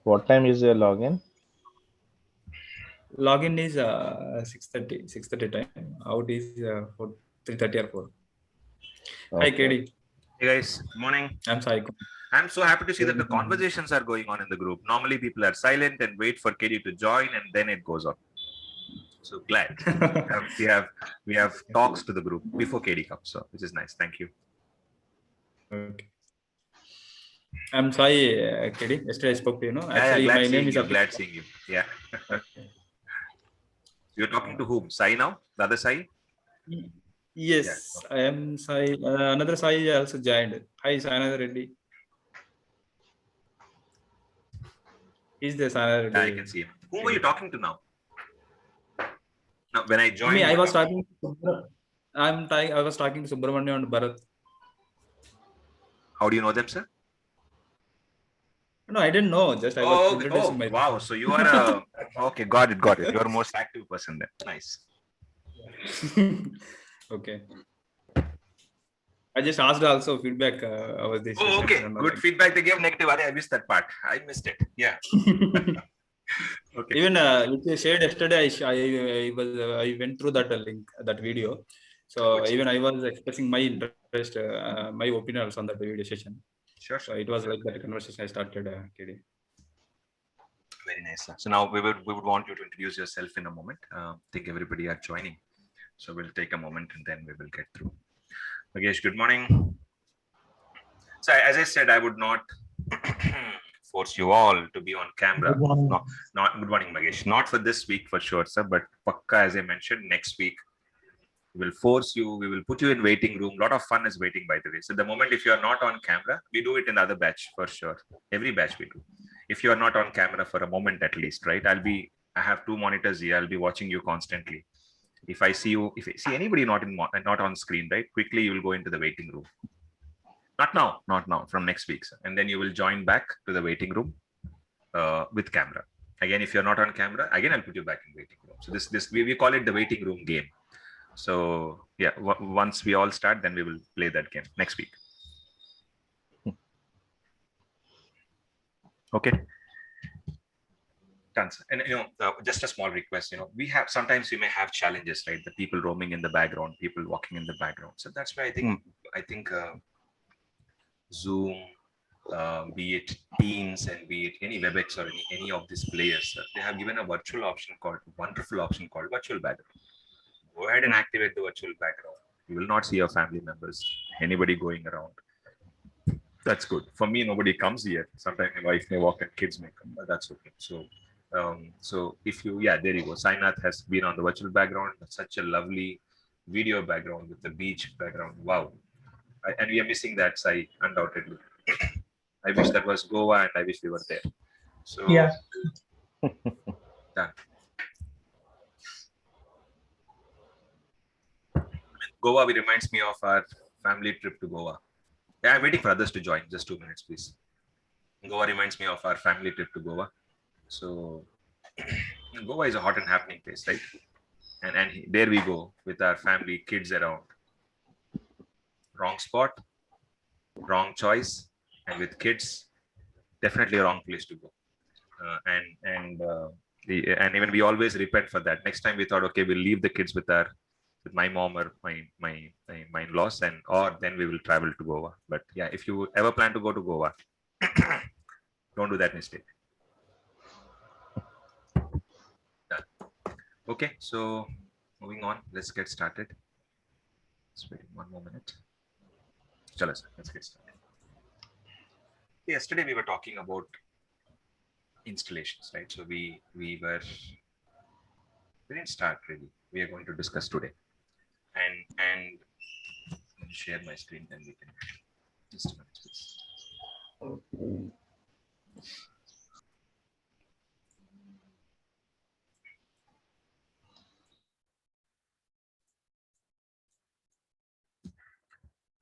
What time is your login? Login is 6:30 time. Out is 3:30 or 4. Hi, Okay. KD. Hey guys, morning. I'm Sai. I'm so happy to see that the Good morning. conversations are going on in the group. Normally, people are silent and wait for KD to join, and then it goes on. So glad we have talks to the group before KD comes, so which is nice. Thank you. Okay. I'm Sai, KD. Yesterday I spoke to you. Yeah, Actually, glad my name seeing is you. Abhi. Glad seeing you. Yeah. You're talking to whom? Sai now? The other Sai? Yeah. Yes, I am Sai. Another Sai also joined. Hi, Sainatha Reddy. He's the Sainatha Yeah, I Reddy. can see him. Whom are you talking to now? Now, when I Me, joined, I you were was talking. talking. I was talking to Subramanya and Bharat. How do you know them, sir? No, I didn't know. Just I was Oh, okay. introducing Oh, myself. wow. So you are a okay. Got it. You're a most active person then. Nice. Okay. I just asked also feedback about these Oh, sessions okay. and all Good like. feedback they gave. Negative. I missed that part. I missed it. Yeah. Okay. Even which you shared yesterday, I went through that link, that video. So Good. even I was expressing my interest, my opinions on that video session. Sure. So it was like that conversation I started, KD. Very nice. Sir. So now we would want you to introduce yourself in a moment. I think everybody are joining. So we'll take a moment and then we will get through. Magesh, good morning. So as I said, I would not force you all to be on camera. Good morning. No, not good morning, Magesh. Not for this week for sure, sir. But Pakka, as I mentioned, next week we will force you. We will put you in waiting room. A lot of fun is waiting, by the way. So the moment if you are not on camera, we do it in the other batch for sure. Every batch we do. If you are not on camera for a moment at least, right? I have two monitors here. I'll be watching you constantly. If I see you, if I see anybody not on screen, right? Quickly you will go into the waiting room. Not now, from next week. Sir. And then you will join back to the waiting room with camera. Again, if you're not on camera, again, I'll put you back in waiting room. So we call it the waiting room game. So yeah, once we all start, then we will play that game next week. Okay. Tons. And just a small request. Sometimes we may have challenges, right? The people roaming in the background, people walking in the background. So that's why I think Zoom, be it Teams and be it any WebEx or any of these players, they have given a wonderful option called virtual background. Go ahead and activate the virtual background. You will not see your family members, anybody going around. That's good. For me, nobody comes here. Sometimes my wife may walk and kids may come, but that's okay. So if you, there you go. Sainath has been on the virtual background. Such a lovely video background with the beach background. Wow. And we are missing that, Sai, undoubtedly. I wish that was Goa and I wish we were there. So Yeah. Done. Goa reminds me of our family trip to Goa. Yeah, I'm waiting for others to join. Just 2 minutes, please. Goa reminds me of our family trip to Goa. So Goa is a hot and happening place, right? And there we go with our family, kids around. Wrong spot, wrong choice, and with kids, definitely a wrong place to go. And even we always repent for that. Next time we thought, okay, we'll leave the kids with my mom or my in-laws, or then we will travel to Goa. But yeah, if you ever plan to go to Goa, don't do that mistake. Done. Okay, so moving on, let's get started. Let's wait 1 more minute. Chala, sir, let's get started. Yesterday we were talking about installations, right? So we didn't start really. We are going to discuss today, and let me share my screen, then we can just a minute, please.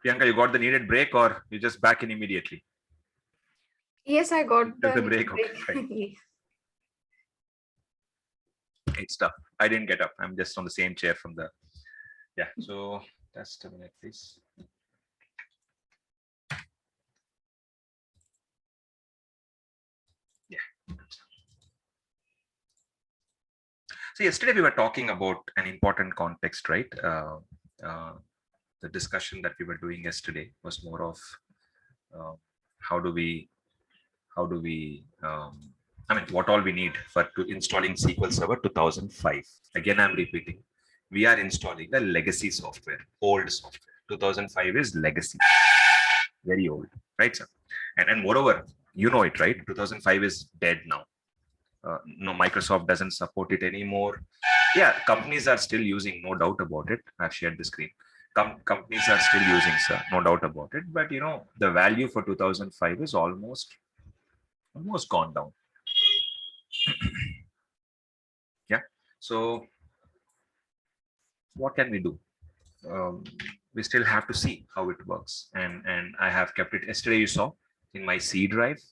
Priyanka, you got the needed break, or you just back in immediately? Yes, I got the break. Okay, break. It's tough. I didn't get up. I'm just on the same chair from the. Yeah. So just a minute, please. Yeah. So yesterday we were talking about an important context, right? The discussion that we were doing yesterday was more of how do we, I mean, what all we need for to installing SQL Server 2005. Again, I'm repeating, we are installing the legacy software, old software. 2005 is legacy, very old, right, sir? And moreover, you know it, right? 2005 is dead now. No, Microsoft doesn't support it anymore. Yeah, companies are still using, no doubt about it. I've shared the screen. Companies are still using, sir, no doubt about it. But you know, the value for 2005 is almost gone down. Yeah. So what can we do? We still have to see how it works. And I have kept it. Yesterday, you saw in my C drive,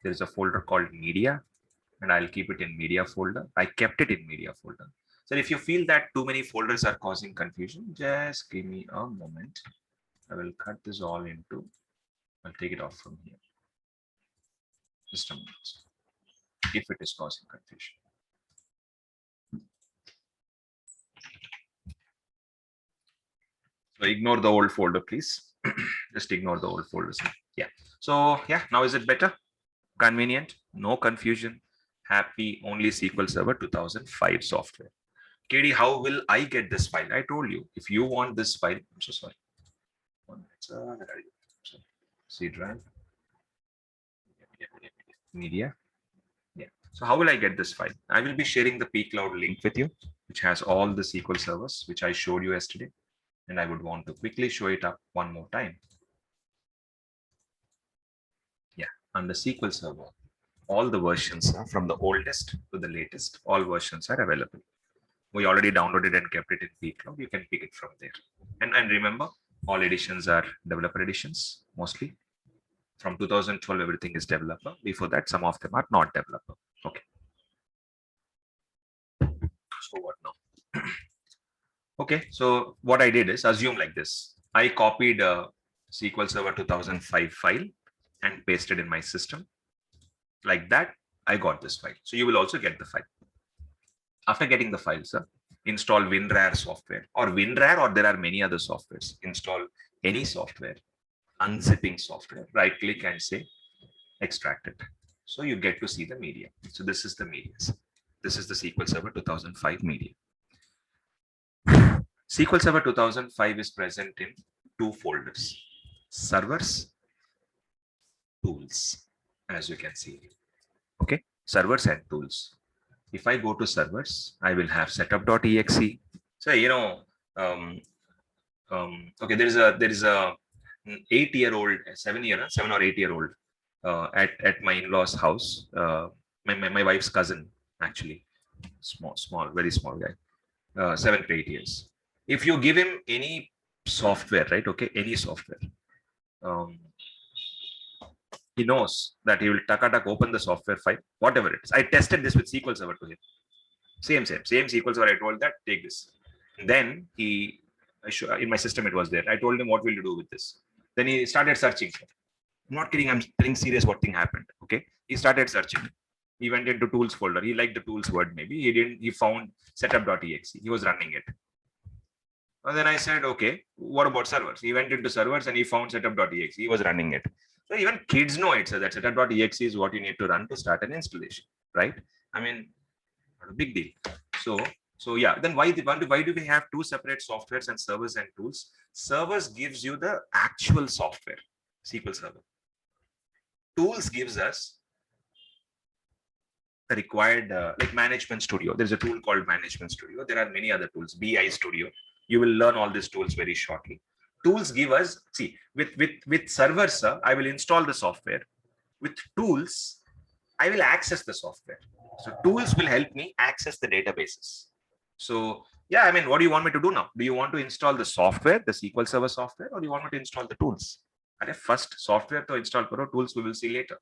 there is a folder called media, and I'll keep it in media folder. I kept it in media folder. So if you feel that too many folders are causing confusion, just give me a moment. I will cut this all into, I'll take it off from here. Just a moment. If it is causing confusion. So ignore the old folder, please. Just ignore the old folders. Yeah. So yeah, now is it better? Convenient? No confusion. Happy? Only SQL Server 2005 software. KD, how will I get this file? I told you, if you want this file, I'm so sorry. C drive. Media. Yeah. So how will I get this file? I will be sharing the pCloud link with you, which has all the SQL servers, which I showed you yesterday. And I would want to quickly show it up one more time. Yeah, under SQL Server, all the versions are from the oldest to the latest. All versions are available. We already downloaded and kept it in pCloud. You can pick it from there. And remember, all editions are developer editions, mostly. From 2012, everything is developer. Before that, some of them are not developer. Okay. So what now? Okay, so what I did is assume like this. I copied a SQL Server 2005 file and pasted in my system. Like that, I got this file. So you will also get the file. After getting the file, sir, install WinRAR software or WinRAR, or there are many other softwares. Install any software, unzipping software, right click and say extract it. So you get to see the media. So this is the media. This is the SQL Server 2005 media. SQL Server 2005 is present in two folders: servers, tools, as you can see. Okay, servers and tools. If I go to servers, I will have setup.exe. So you know, okay, there is a 8-year-old, 7 or 8-year-old at my in-laws' house. My wife's cousin, actually, small, very small guy, 7 to 8 years. If you give him any software, right? Okay, any software, he knows that he will tuck open the software file, whatever it is. I tested this with SQL Server to him. Same SQL Server. I told that take this. Then in my system it was there. I told him what will you do with this. Then he started searching. I'm not kidding. I'm telling serious. What thing happened? Okay, he started searching. He went into tools folder. He liked the tools word. Maybe he didn't. He found setup.exe. He was running it. And then I said, okay, what about servers? He went into servers and he found setup.exe. He was running it. So even kids know it. So that setup.exe is what you need to run to start an installation, right? I mean, not a big deal. So yeah, then why do we have two separate softwares and servers and tools? Servers gives you the actual software, SQL Server. Tools gives us the required, like Management Studio. There's a tool called Management Studio. There are many other tools, BI Studio. You will learn all these tools very shortly. Tools give us, see, with servers, I will install the software. With tools, I will access the software. So tools will help me access the databases. So yeah, I mean, what do you want me to do now? Do you want to install the software, the SQL Server software, or do you want me to install the tools? And first software to install Pro tools we will see later.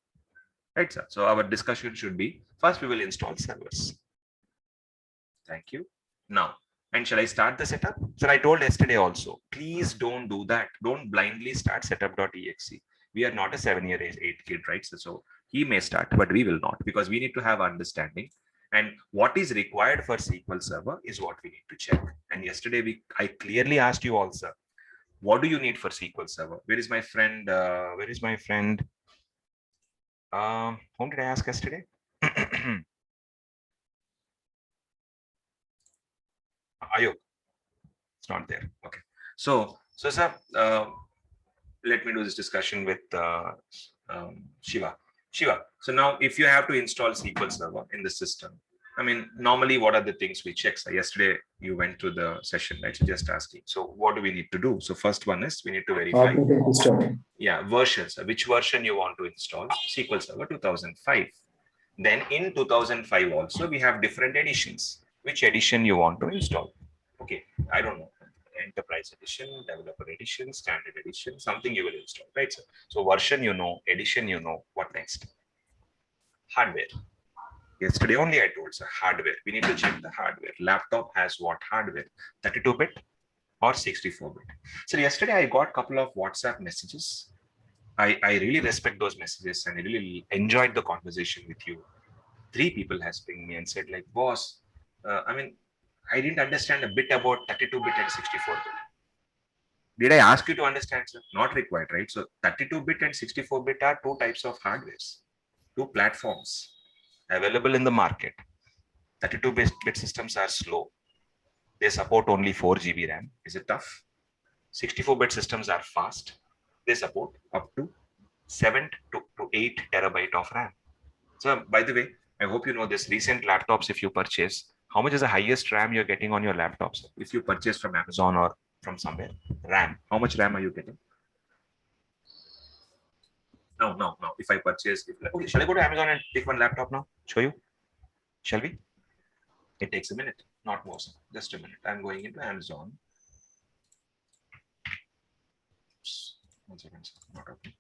Right, sir? So our discussion should be, first we will install servers. Thank you. Now, and shall I start the setup? So I told yesterday also, please don't do that. Don't blindly start setup.exe. We are not a 7-year-old 8 kid, right? So he may start, but we will not, because we need to have understanding And what is required for SQL Server is what we need to check. And yesterday I clearly asked you also, what do you need for SQL Server? Where is my friend? Whom did I ask yesterday? Ayuk. It's not there. Okay. So sir, let me do this discussion with Shiva. Shiva, so now if you have to install SQL Server in the system, I mean, normally what are the things we check? So yesterday you went to the session, right? So just asking. So what do we need to do? So first one is we need to verify. Yeah, versions. Which version you want to install? SQL Server 2005. Then in 2005 also we have different editions. Which edition you want to install? Okay, I don't know. Enterprise edition, developer edition, standard edition, something you will install, right? So version you know, edition you know. What next? Hardware. Yesterday only I told, sir, hardware. We need to check the hardware. Laptop has what hardware? 32-bit or 64-bit. So yesterday I got a couple of WhatsApp messages. I really respect those messages and I really enjoyed the conversation with you. 3 people has pinged me and said like, boss, I mean, I didn't understand a bit about 32-bit and 64-bit. Did I ask you to understand, sir? Not required, right? So 32-bit and 64-bit are 2 types of hardwares, 2 platforms available in the market. 32-bit systems are slow. They support only 4 GB RAM. Is it tough? 64-bit systems are fast. They support up to 7 to 8 terabyte of RAM. So by the way, I hope you know this. Recent laptops, if you purchase, how much is the highest RAM you're getting on your laptops? If you purchase from Amazon or from somewhere, RAM, how much RAM are you getting? No. If I purchase, okay, shall I go to Amazon and take one laptop now? Show you? Shall we? It takes a minute, not more. Just a minute. I'm going into Amazon. Oops. 1 second, not open.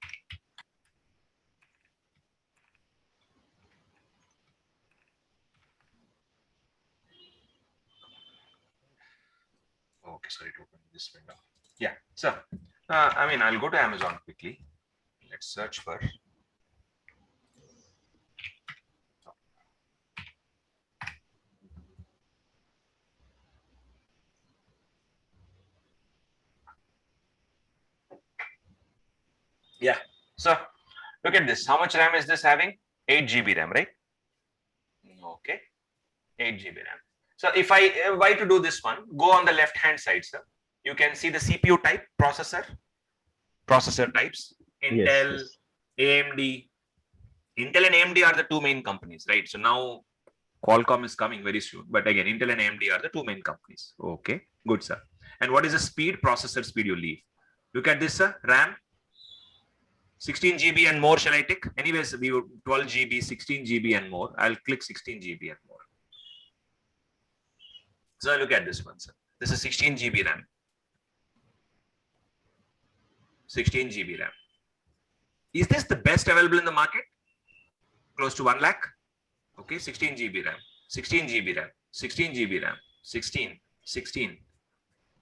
Okay, sorry to open this window. Yeah, so I mean, I'll go to Amazon quickly. Let's search for. Yeah, so look at this. How much RAM is this having? 8 GB RAM, right? Okay, 8 GB RAM. So if I why to do this one, go on the left hand side, sir. You can see the CPU type, processor types, Intel, yes. AMD. Intel and AMD are the 2 main companies, right? So now Qualcomm is coming very soon, but again, Intel and AMD are the 2 main companies. Okay, good, sir. And what is the speed, processor speed you leave? Look at this, sir. RAM, 16 GB and more, shall I take? Anyways, we would 12 GB, 16 GB and more. I'll click 16 GB and more. So look at this one, sir. This is 16 GB RAM. 16 GB RAM. Is this the best available in the market? Close to 1 lakh? Okay, 16 GB RAM, 16 GB RAM, 16 GB RAM, 16.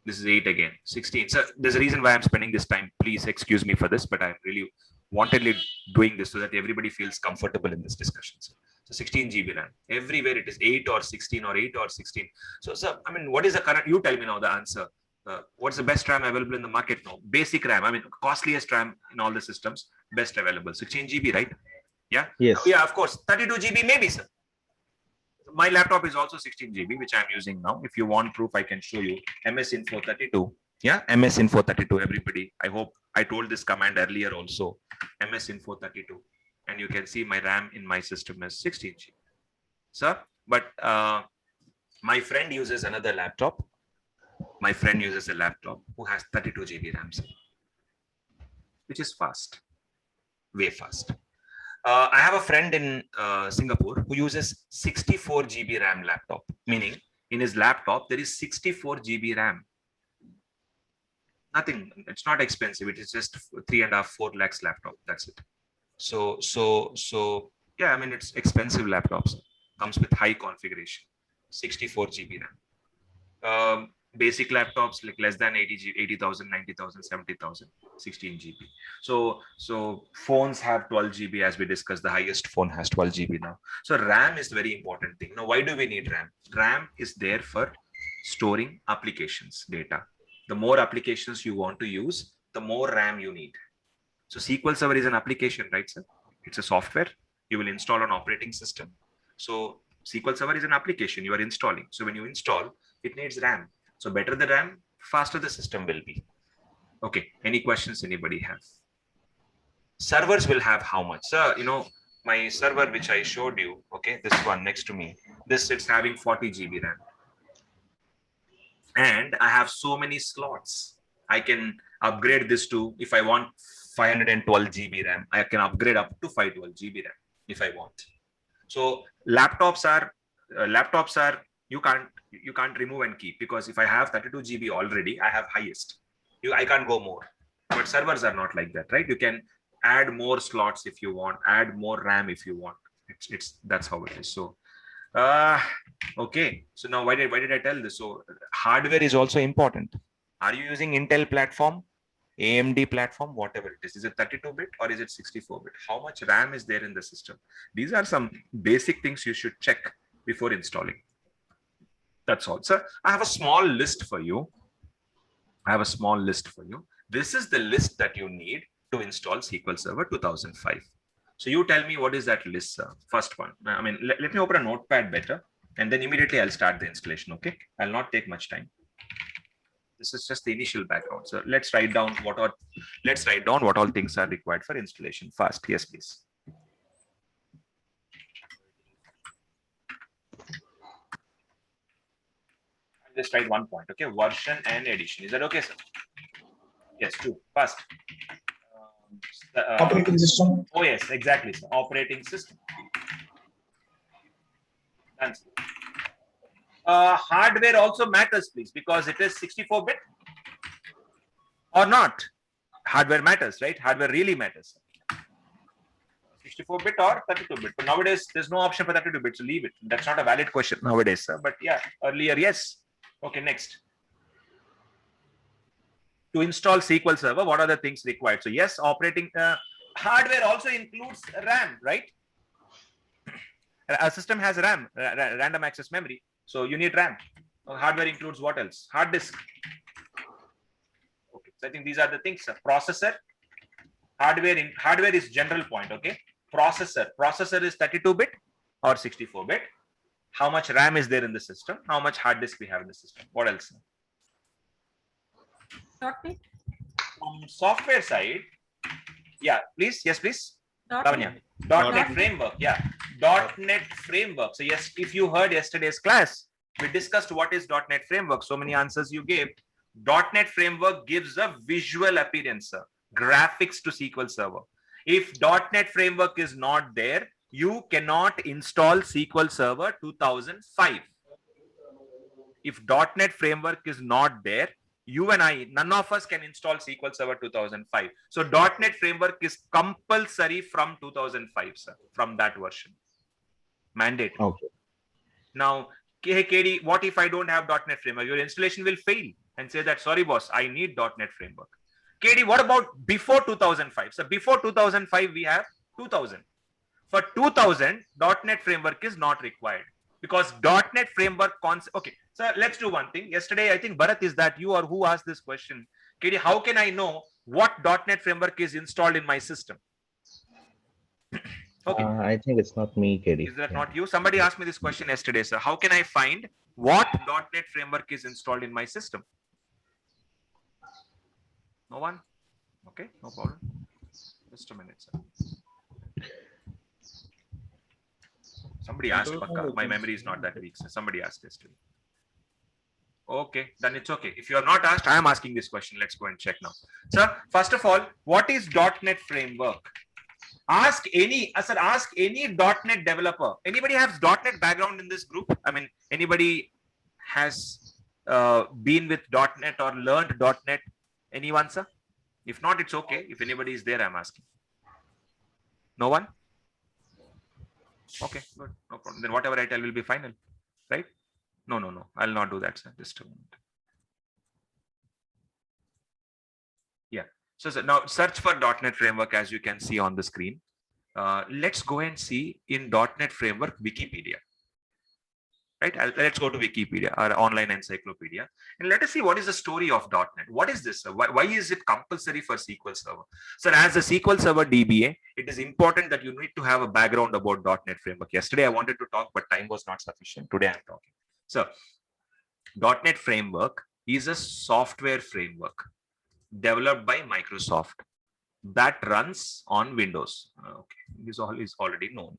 This is 8 again, 16. So there's a reason why I'm spending this time. Please excuse me for this, but I'm really wantedly doing this so that everybody feels comfortable in this discussion. So 16 GB RAM. Everywhere it is 8 or 16 or 8 or 16. So, sir, I mean, what is the current? You tell me now the answer. What's the best RAM available in the market now? Basic RAM, I mean, costliest RAM in all the systems, best available. 16 GB, right? Yeah. Yes. Yeah, of course. 32 GB, maybe, sir. My laptop is also 16 GB, which I'm using now. If you want proof, I can show you. MS Info 32. Yeah, MS Info 32. Everybody, I hope I told this command earlier also. MS Info 32, and you can see my RAM in my system is 16 GB. Sir, but my friend uses another laptop. My friend uses a laptop who has 32 GB RAM, which is fast, way fast. I have a friend in Singapore who uses 64 GB RAM laptop, meaning in his laptop, there is 64 GB RAM. Nothing, it's not expensive. It is just 3.5, 4 lakhs laptop. That's it. So yeah, I mean, it's expensive laptops. Comes with high configuration, 64 GB RAM. basic laptops like less than 80,000, 90,000, 70,000, 16 GB. So phones have 12 GB, as we discussed. The highest phone has 12 GB now. So RAM is very important thing. Now, why do we need RAM? RAM is there for storing applications data. The more applications you want to use, the more RAM you need. So SQL Server is an application, right, sir? It's a software you will install on operating system. So SQL Server is an application you are installing. So when you install, it needs RAM. So better the RAM, faster the system will be. Okay, any questions anybody have? Servers will have how much? Sir, my server which I showed you, okay, this one next to me, it's having 40 GB RAM. And I have so many slots. I can upgrade this to, if I want 512 GB RAM, I can upgrade up to 512 GB RAM if I want. So laptops are you can't remove and keep, because if I have 32 GB already, I have highest. I can't go more. But servers are not like that, right? You can add more slots if you want, add more RAM if you want. That's how it is. So okay. So now why did I tell this? So hardware is also important. Are you using Intel platform, AMD platform, whatever it is? Is it 32-bit or is it 64-bit? How much RAM is there in the system? These are some basic things you should check before installing. That's all. So I have a small list for you. This is the list that you need to install SQL Server 2005. So you tell me, what is that list, sir? First one. I mean, let me open a notepad better, and then immediately I'll start the installation. Okay, I'll not take much time. This is just the initial background. So let's write down what all things are required for installation fast. Yes, please. I'll just write 1 point. Okay, version and edition. Is that okay, sir? Yes, 2. Fast. Operating system. Oh yes, exactly, sir. Operating system. Thanks. Hardware also matters, please, because it is 64-bit or not. Hardware matters, right? Hardware really matters. 64-bit or 32-bit. But nowadays, there's no option for 32-bit, so leave it. That's not a valid question nowadays, sir. But yeah, earlier, yes. Okay, next. To install SQL Server, what are the things required? So yes, operating hardware also includes RAM, right? A system has RAM, random access memory. So you need RAM. Hardware includes what else? Hard disk. Okay, so I think these are the things. Processor, hardware is general point. Okay, processor is 32-bit or 64-bit. How much RAM is there in the system? How much hard disk we have in the system? What else? .NET. From software side, yeah, please. Yes, please. .NET. .NET framework, yeah. .NET framework. So yes, if you heard yesterday's class, we discussed what is .NET framework. So many answers you gave. .NET framework gives a visual appearance, graphics to SQL Server. If .NET framework is not there, you cannot install SQL Server 2005. If .NET framework is not there, you and I, none of us can install SQL Server 2005. So .NET framework is compulsory from 2005, sir, from that version. Mandate. Okay. Now, hey, KD, what if I don't have .NET framework? Your installation will fail and say that, sorry, boss, I need .NET framework. KD, what about before 2005? So before 2005, we have 2000. For 2000, .NET framework is not required because .NET framework concept. Okay, so let's do one thing. Yesterday, I think Bharat, is that you or who asked this question? KD, how can I know what .NET framework is installed in my system? Okay. I think it's not me, KD. Is that not you? Somebody asked me this question yesterday, sir. How can I find what .NET framework is installed in my system? No one? Okay, no problem. Just a minute, sir. Somebody asked, Pakka. My memory is not that weak, sir. Somebody asked yesterday. Okay, then it's okay. If you are not asked, I am asking this question. Let's go and check now. Sir, first of all, what is .NET framework? Ask any .NET developer. Anybody has .NET background in this group? I mean, anybody has been with .NET or learned .NET? Anyone, sir? If not, it's okay. If anybody is there, I'm asking. No one? Okay, good. No problem. Then whatever I tell will be final, right? No. I'll not do that, sir. Just a moment. So now search for .NET Framework as you can see on the screen. Let's go and see in .NET Framework Wikipedia. Right? Let's go to Wikipedia, our online encyclopedia, and let us see what is the story of .NET. What is this? Why is it compulsory for SQL Server? So as a SQL Server DBA, it is important that you need to have a background about .NET Framework. Yesterday I wanted to talk, but time was not sufficient. Today I'm talking. So .NET Framework is a software framework developed by Microsoft that runs on Windows. Okay, this all is already known,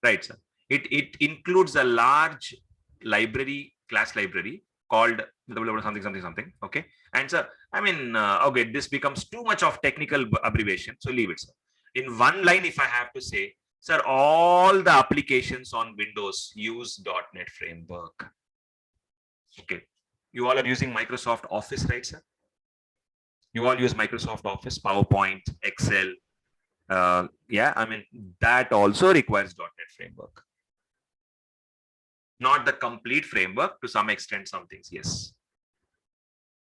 right, sir? It includes a large library, class library called something. Okay, and sir, I mean, okay, this becomes too much of technical abbreviation, so leave it, sir. In one line, if I have to say, sir, all the applications on Windows use .NET Framework. Okay, you all are using Microsoft Office, right, sir? You all use Microsoft Office, PowerPoint, Excel. Yeah, I mean, that also requires .NET Framework. Not the complete framework, to some extent, some things, yes.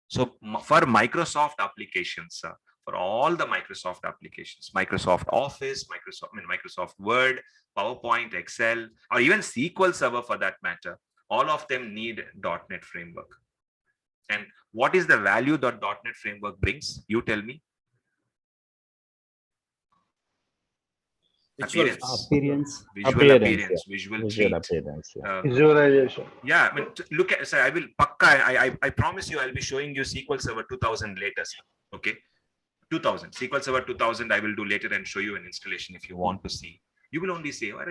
So for Microsoft applications, for all the Microsoft applications, Microsoft Office, Microsoft Word, PowerPoint, Excel, or even SQL Server for that matter, all of them need .NET Framework. And what is the value that .NET Framework brings? You tell me. Appearance. Visual appearance, visual treat. appearance. Yeah. Visualization. Yeah, I mean, look at, sir, I will pakka, I promise you, I'll be showing you SQL Server 2000 later, sir. Okay, 2000, SQL Server 2000, I will do later and show you an installation if you want to see. You will only say, what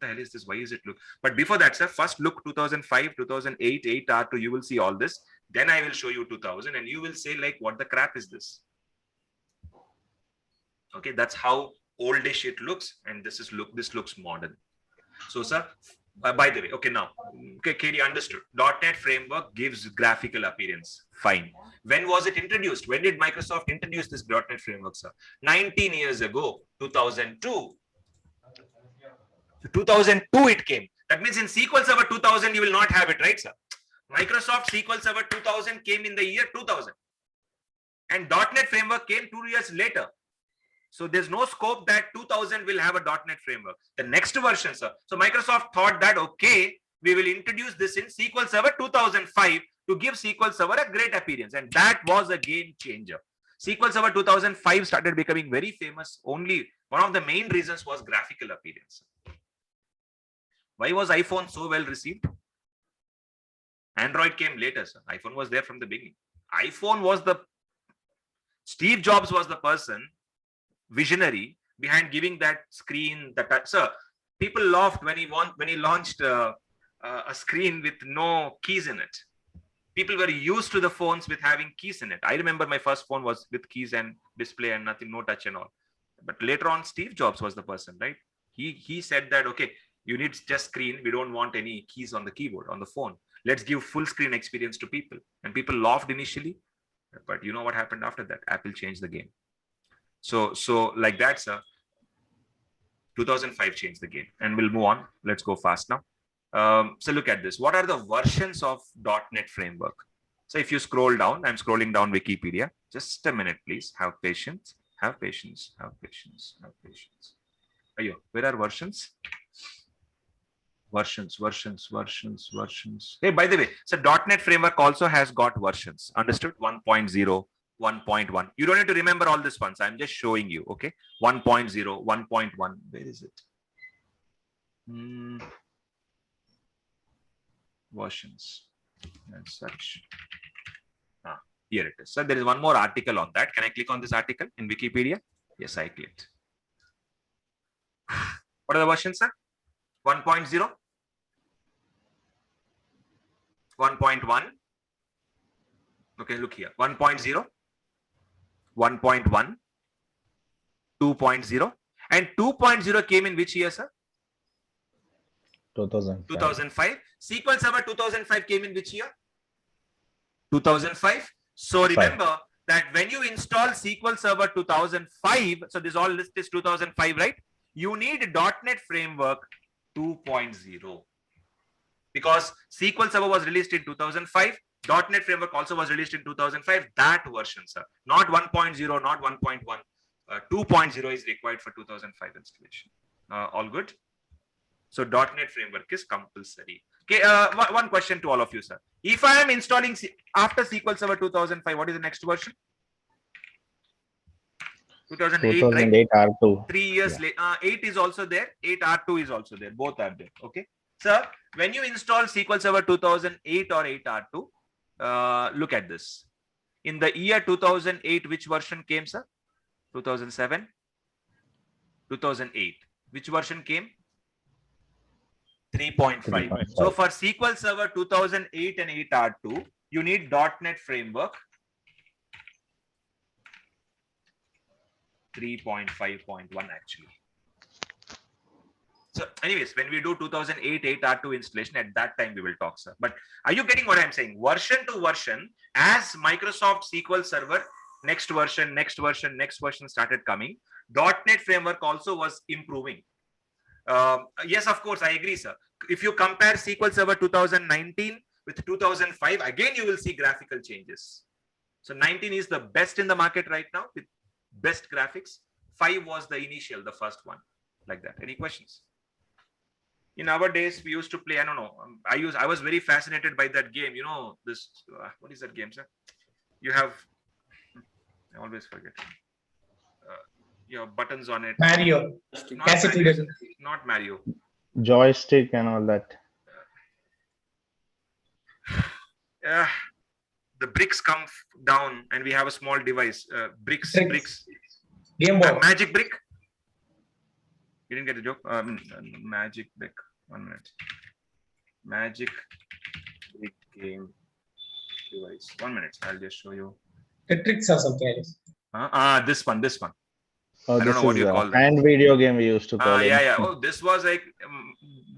the hell is this? Why is it look? But before that, sir, first look 2005, 2008, 8R2, you will see all this. Then I will show you 2000 and you will say like, what the crap is this? Okay, that's how oldish it looks, and this looks modern. So, sir, by the way, okay, now, okay, Katie, understood. .NET Framework gives graphical appearance. Fine. When was it introduced? When did Microsoft introduce this .NET Framework, sir? 19 years ago, 2002. 2002 it came. That means in SQL Server 2000, you will not have it, right, sir? Microsoft SQL Server 2000 came in the year 2000. And .NET Framework came 2 years later. So there's no scope that 2000 will have a .NET Framework. The next version, sir. So Microsoft thought that, okay, we will introduce this in SQL Server 2005 to give SQL Server a great appearance. And that was a game changer. SQL Server 2005 started becoming very famous. Only one of the main reasons was graphical appearance. Why was iPhone so well received? Android came later, sir. iPhone was there from the beginning. Steve Jobs was the person, visionary, behind giving that screen, sir, people laughed when he launched a screen with no keys in it. People were used to the phones with having keys in it. I remember my first phone was with keys and display and nothing, no touch and all. But later on, Steve Jobs was the person, right? He said that, okay, you need just screen. We don't want any keys on the keyboard, on the phone. Let's give full screen experience to people. And people laughed initially, but you know what happened after that? Apple changed the game. So like that, sir, 2005 changed the game. And we'll move on. Let's go fast now. So look at this. What are the versions of .NET Framework? So if you scroll down, I'm scrolling down Wikipedia. Just a minute, please. Have patience. Have patience. Have patience. Have patience. Ayo, where are versions? Versions. Hey, by the way, so .NET Framework also has got versions. Understood? 1.0, 1.1. You don't need to remember all this ones. I'm just showing you. Okay. 1.0, 1.1. Where is it? Versions and such. Here it is. So there is one more article on that. Can I click on this article in Wikipedia? Yes, I clicked. What are the versions, sir? 1.0, 1.1. Okay, look here. 1.0, 1.1, 2.0, and 2.0 came in which year, sir? 2005. SQL Server 2005 came in which year? 2005. So remember that when you install SQL Server 2005, so this all list is 2005, right? You need .NET Framework 2.0 because SQL Server was released in 2005. .NET Framework also was released in 2005. That version, sir. Not 1.0, not 1.1. 2.0 is required for 2005 installation. All good? So .NET Framework is compulsory. Okay, one question to all of you, sir. If I am installing after SQL Server 2005, what is the next version? 2008, right? 2008 R2. 3 years later. 8 is also there. 8 R2 is also there. Both are there. Okay. Sir, when you install SQL Server 2008 or 8 R2, look at this. In the year 2008, which version came, sir? 2007? 2008. Which version came? 3.5. 3.5. So for SQL Server 2008 and 8 R2, you need .NET Framework 3.5.1 actually. So anyways, when we do 2008 8 R2 installation, at that time we will talk, sir. But are you getting what I'm saying? Version to version, as Microsoft SQL Server next version started coming, .NET Framework also was improving. Yes, of course, I agree, sir. If you compare SQL Server 2019 with 2005, again, you will see graphical changes. So 19 is the best in the market right now with best graphics. 5 was the initial, the first one, like that. Any questions? In our days, we used to play, I don't know, I was very fascinated by that game. You know, this, what is that game, sir? You have, I always forget. You have buttons on it. Mario. Not Cassette Mario. reader. Not Mario. Joystick and all that. The bricks come down and we have a small device. Bricks. Game Boy. Magic brick. You didn't get the joke? Magic brick. 1 minute. Magic brick game device. 1 minute. I'll just show you. Tetris or something, I guess. This one. Oh, I don't this know what is you a call that. hand video game we used to call it. Yeah. Oh, this was like,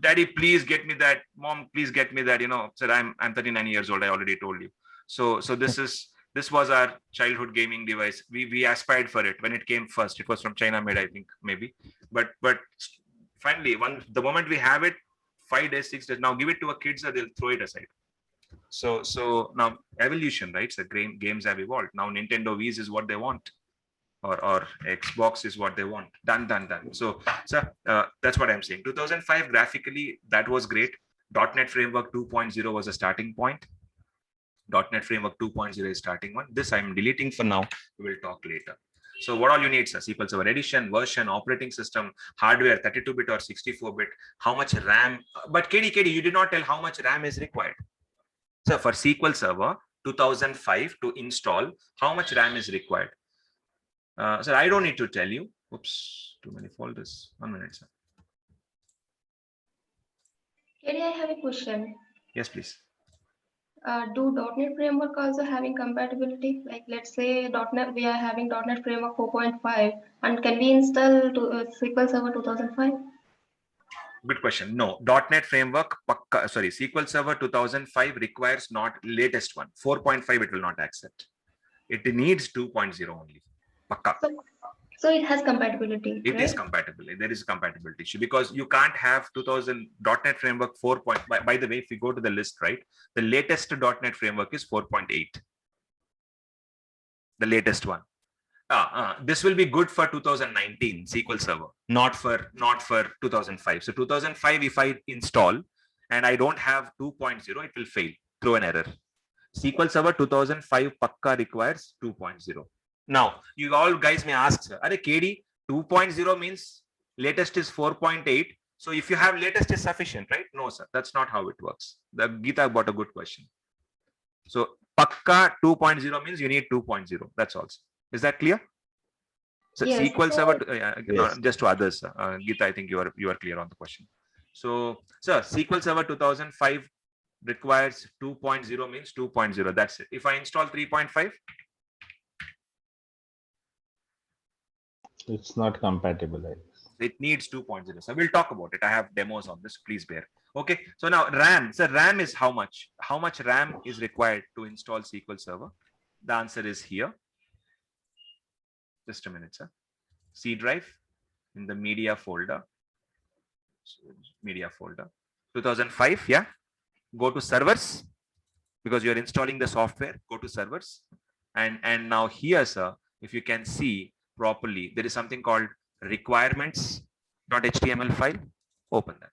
Daddy, please get me that. Mom, please get me that. You know, sir, I'm 39 years old. I already told you. So this was our childhood gaming device. We aspired for it when it came first. It was from China made, I think, maybe. But finally, the moment we have it, 5 days, 6 days, now give it to a kids, they'll throw it aside. So now evolution, right? So games have evolved. Now Nintendo Wii is what they want. Or Xbox is what they want. Done. So that's what I'm saying. 2005 graphically, that was great. .NET Framework 2.0 was a starting point. .NET Framework 2.0 is starting one. This I'm deleting for now. We will talk later. So what all you need, sir? SQL Server edition, version, operating system, hardware, 32-bit or 64-bit, how much RAM. But KD, you did not tell how much RAM is required. So for SQL Server 2005 to install, how much RAM is required? Sir, I don't need to tell you. Oops, too many folders. 1 minute, sir. Can I have a question? Yes, please. Do .NET Framework also having compatibility? Like, let's say .NET, we are having .NET Framework 4.5, and can we install SQL Server 2005? Good question. No, .NET Framework, SQL Server 2005 requires not latest one. 4.5 it will not accept. It needs 2.0 only. Pakka. So it has compatibility. It right? is compatible. There is a compatibility issue because you can't have 2000 .NET Framework 4. By the way, if you go to the list, right, the latest .NET Framework is 4.8. The latest one. This will be good for 2019 SQL Server, not for 2005. So 2005, if I install and I don't have 2.0, it will fail, throw an error. SQL Server 2005 Pakka requires 2.0. Now, you all guys may ask, sir, Are KD, 2.0 means latest is 4.8. So if you have latest is sufficient, right? No, sir, that's not how it works. The Geeta got a good question. So Pakka 2.0 means you need 2.0. That's all. Is that clear? So Yes. SQL Server, Yes. just to others, Geeta, I think you are clear on the question. So, sir, SQL Server 2005 requires 2.0 means 2.0. That's it. If I install 3.5, It's not compatible, I guess. it needs 2.0. So we'll talk about it. I have demos on this. Please bear. Okay. So now RAM. So RAM is how much? How much RAM is required to install SQL Server? The answer is here. Just a minute, sir. C drive in the media folder. Media folder. 2005. Yeah. Go to servers. because you're installing the software. Go to servers. And now here, sir, if you can see properly, there is something called requirements.html file. Open that.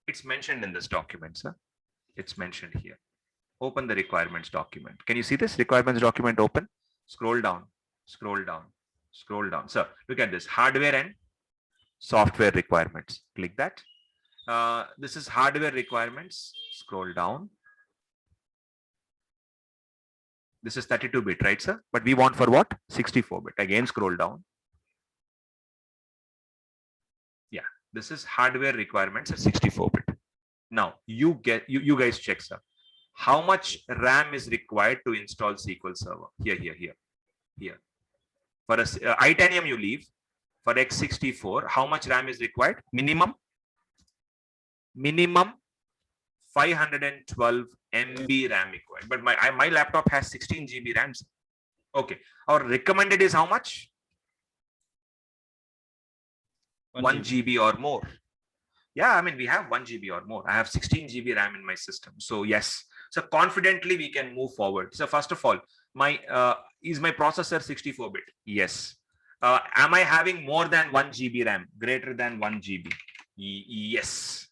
It's mentioned in this document, sir. It's mentioned here. Open the requirements document. Can you see this requirements document open? Scroll down, scroll down, scroll down. Sir, look at this hardware and software requirements. Click that. This is hardware requirements. Scroll down. This is 32-bit, right, sir? But we want for what? 64-bit. Again, scroll down. Yeah, this is hardware requirements at 64-bit. Now, you guys check, sir. How much RAM is required to install SQL Server? Here. For a Itanium, you leave. For x64, how much RAM is required? Minimum 512 MB RAM required. But my laptop has 16 GB RAM. Okay. Our recommended is how much? 1 GB or more. Yeah, I mean, we have 1 GB or more. I have 16 GB RAM in my system. So yes. So confidently we can move forward. So first of all, is my processor 64-bit? Yes. Am I having more than 1 GB RAM? Greater than 1 GB? Yes.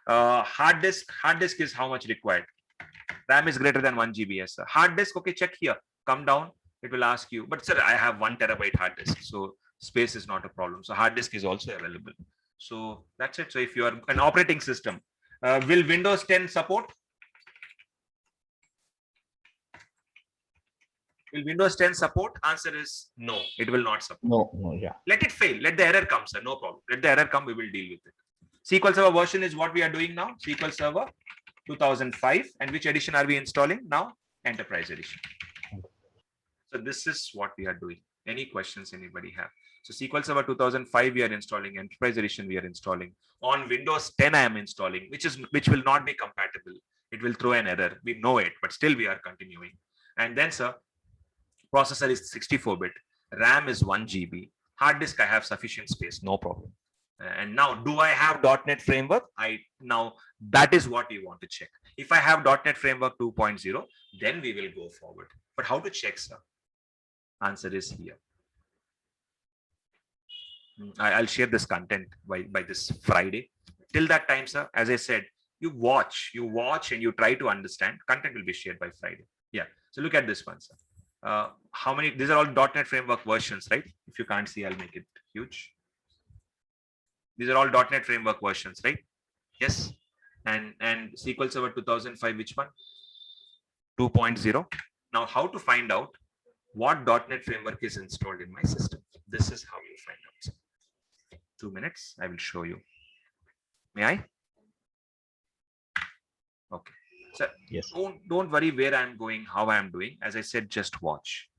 Hard disk is how much required? RAM is greater than 1 GB. Yes, sir. Hard disk, okay, check here. Come down. It will ask you. But sir, I have 1 TB hard disk. So space is not a problem. So hard disk is also available. So that's it. So if you are an operating system, will Windows 10 support? Will Windows 10 support? Answer is no, it will not support. No, yeah. Let it fail. Let the error come, sir. No problem. Let the error come. We will deal with it. SQL Server version is what we are doing now. SQL Server 2005. And which edition are we installing now? Enterprise edition. So this is what we are doing. Any questions anybody have? So SQL Server 2005 we are installing. Enterprise edition we are installing. On Windows 10 I am installing, which will not be compatible. It will throw an error. We know it, but still we are continuing. And then, sir, processor is 64-bit. RAM is 1 GB. Hard disk I have sufficient space. No problem. And now, do I have .NET Framework? Now that is what we want to check. If I have .NET Framework 2.0, then we will go forward. But how to check, sir? Answer is here. I'll share this content by this Friday. Till that time, sir, as I said, you watch and you try to understand. Content will be shared by Friday. Yeah. So look at this one, sir. How many? These are all .NET Framework versions, right? If you can't see, I'll make it huge. These are all .NET Framework versions, right? Yes. And SQL Server 2005, which one? 2.0. Now, how to find out what .NET Framework is installed in my system? This is how you find out. 2 minutes. I will show you. May I? Okay. So yes. Don't worry where I'm going, how I'm doing. As I said, just watch.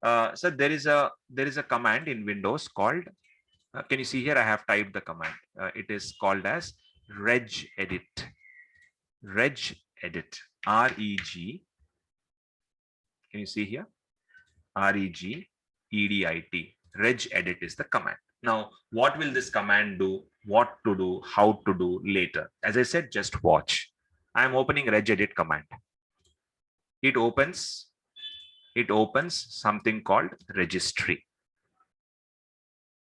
So there is a command in Windows called. Can you see here? I have typed the command. It is called as regedit. Regedit. R-E-G. Can you see here? R-E-G-E-D-I-T. Regedit is the command. Now, what will this command do? What to do? How to do later? As I said, just watch. I am opening regedit command. It opens something called registry.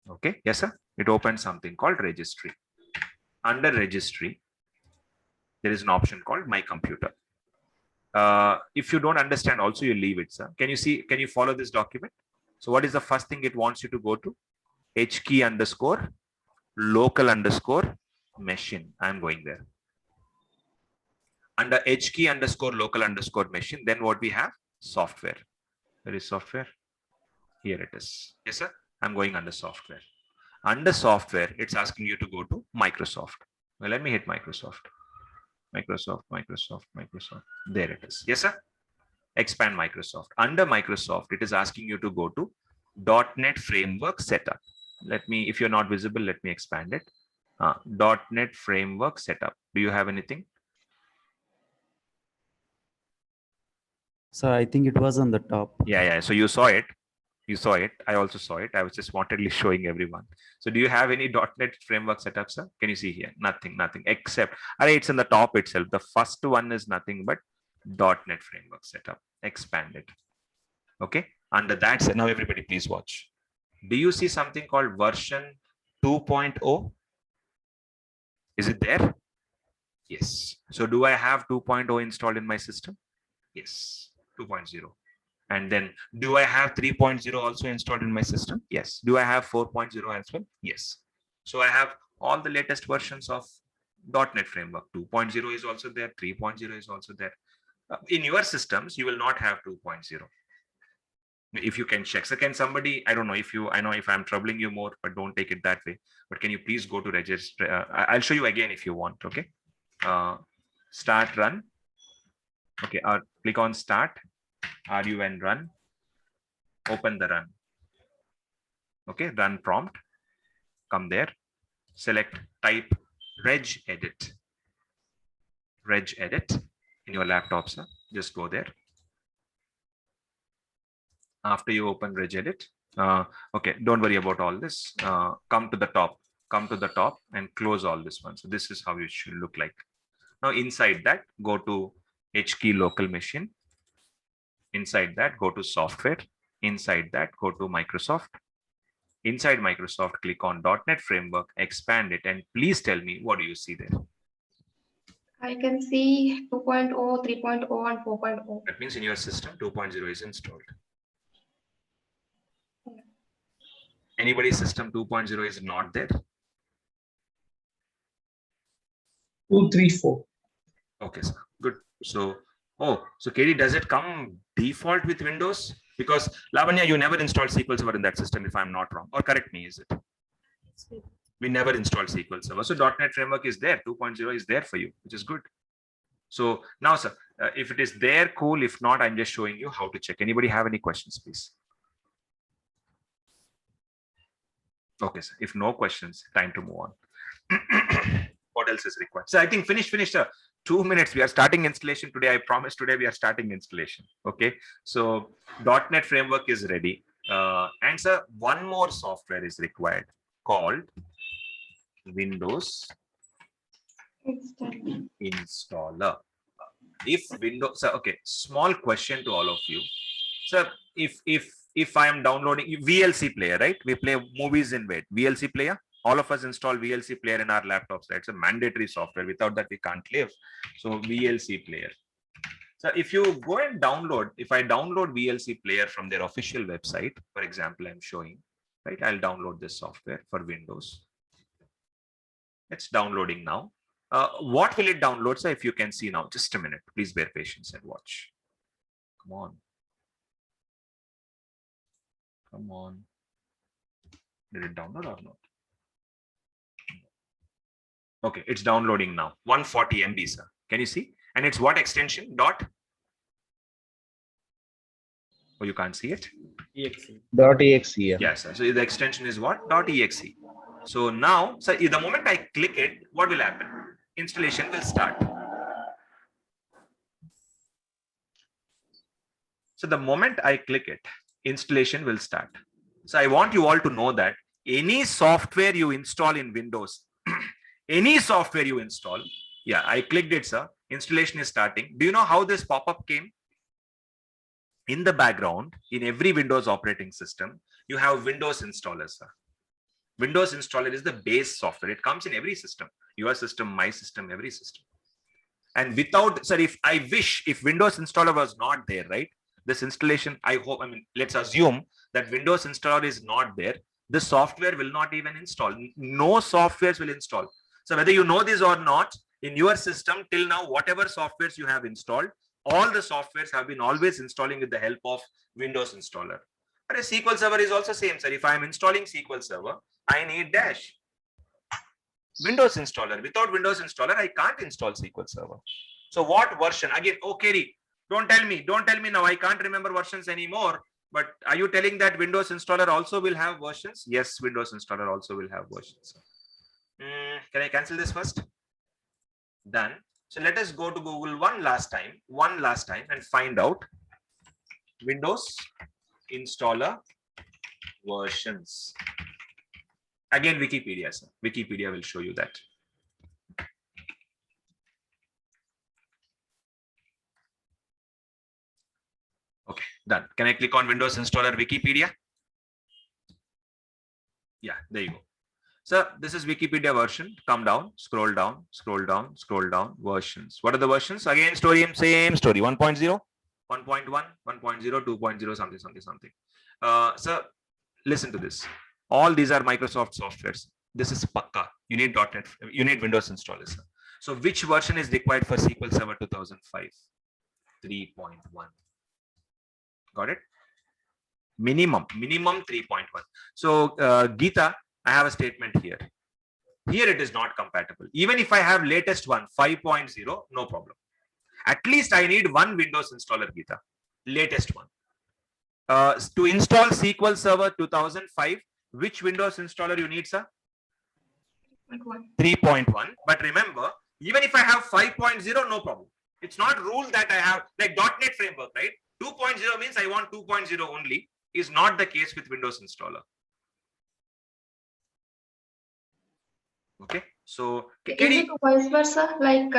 Okay, yes, sir. It opens something called registry. Under registry, there is an option called my computer. If you don't understand, also you leave it, sir. Can you see? Can you follow this document? So, what is the first thing it wants you to go to? HKey_local_machine. I am going there. Under HKey_local_machine, then what we have? Software. Where is software? Here it is. Yes, sir. I'm going under software. Under software, it's asking you to go to Microsoft. Well, let me hit Microsoft. Microsoft. There it is. Yes, sir. Expand Microsoft. Under Microsoft, it is asking you to go to .NET Framework Setup. Let me, if you're not visible, let me expand it. .NET Framework Setup. Do you have anything? So I think it was on the top. Yeah. So you saw it. I also saw it. I was just wantedly showing everyone. So do you have any .NET Framework Setup, sir? Can you see here? Nothing except, it's in the top itself. The first one is nothing but .NET Framework setup. Expand it. Okay. Under that, so now everybody please watch. Do you see something called version 2.0? Is it there? Yes. So do I have 2.0 installed in my system? Yes. 2.0. And then do I have 3.0 also installed in my system? Yes. Do I have 4.0 as well? Yes. So I have all the latest versions of .NET Framework. 2.0 is also there. 3.0 is also there. In your systems, you will not have 2.0. If you can check. So can somebody, I don't know if you, I know if I'm troubling you more, but don't take it that way. But can you please go to register? I'll show you again if you want. Okay. Start run. Okay. Click on start. RUN run. Open the run. Okay. Run prompt. Come there. Select type regedit. Regedit in your laptop, sir. Just go there. After you open regedit, okay, don't worry about all this. Come to the top and close all this one. So this is how it should look like. Now inside that, go to HKey local machine. Inside that, go to software. Inside that, go to Microsoft. Inside Microsoft, click on .NET Framework, expand it, and please tell me, what do you see there? I can see 2.0, 3.0, and 4.0. That means in your system, 2.0 is installed. Anybody's system 2.0 is not there? 2, 3, 4. Okay, sir. Good. So, so KD, does it come default with Windows? Because Lavanya, you never installed SQL Server in that system, if I'm not wrong. Or correct me, is it? We never installed SQL Server. So .NET Framework is there. 2.0 is there for you, which is good. So now, sir, if it is there, cool. If not, I'm just showing you how to check. Anybody have any questions, please? Okay, sir. If no questions, time to move on. What else is required? So I think finish, sir. 2 minutes. We are starting installation today. I promised today we are starting installation. Okay. So .NET Framework is ready. And sir, one more software is required called Windows Installer. If Windows, sir, okay. Small question to all of you, sir. If I am downloading VLC player, right? We play movies in VLC player. All of us install VLC player in our laptops. That's a mandatory software. Without that, we can't live. So VLC player. So if you go and download, if I download VLC player from their official website, for example, I'm showing, right? I'll download this software for Windows. It's downloading now. What will it download? So if you can see now, just a minute, please bear patience and watch. Come on. Come on. Did it download or not? Okay, it's downloading now. 140 MB, sir. Can you see? And it's what extension? Dot? Oh, you can't see it? .exe. .exe. Yeah. Yes, sir. So the extension is what? .exe. So now, so the moment I click it, what will happen? Installation will start. So the moment I click it, installation will start. So I want you all to know that any software you install in Windows, any software you install, yeah, I clicked it, sir. Installation is starting. Do you know how this pop-up came? In the background, in every Windows operating system, you have Windows Installer, sir. Windows Installer is the base software. It comes in every system. Your system, my system, every system. And without, sir, if Windows Installer was not there, right? This installation, let's assume that Windows Installer is not there. The software will not even install. No softwares will install. So whether you know this or not, in your system till now, whatever softwares you have installed, all the softwares have been always installing with the help of Windows Installer. But a SQL Server is also same, sir. If I am installing SQL Server, I need dash. Windows Installer. Without Windows Installer, I can't install SQL Server. So what version? Again, okay, don't tell me now. I can't remember versions anymore. But are you telling that Windows Installer also will have versions? Yes, Windows Installer also will have versions. Can I cancel this first? Done. So let us go to Google one last time and find out Windows Installer versions. Again, Wikipedia, sir. Wikipedia will show you that. Done. Can I click on Windows Installer Wikipedia? Yeah, there you go. So this is Wikipedia version. Come down, scroll down, scroll down, scroll down. Versions. What are the versions? Again, story, same story. 1.0, 1.1, 1.0, 2.0, something, something, something. So listen to this. All these are Microsoft softwares. This is Pakka. You need .NET. You need Windows installers. So which version is required for SQL Server 2005? 3.1. Got it? Minimum 3.1. So Geeta, I have a statement here. Here it is not compatible. Even if I have latest one, 5.0, no problem. At least I need one Windows installer, Geeta. Latest one. To install SQL Server 2005, which Windows installer you need, sir? 3.1. But remember, even if I have 5.0, no problem. It's not rule that I have like .NET Framework, right? 2.0 means I want 2.0 only. Is not the case with Windows installer. Okay, so Is it vice versa? Like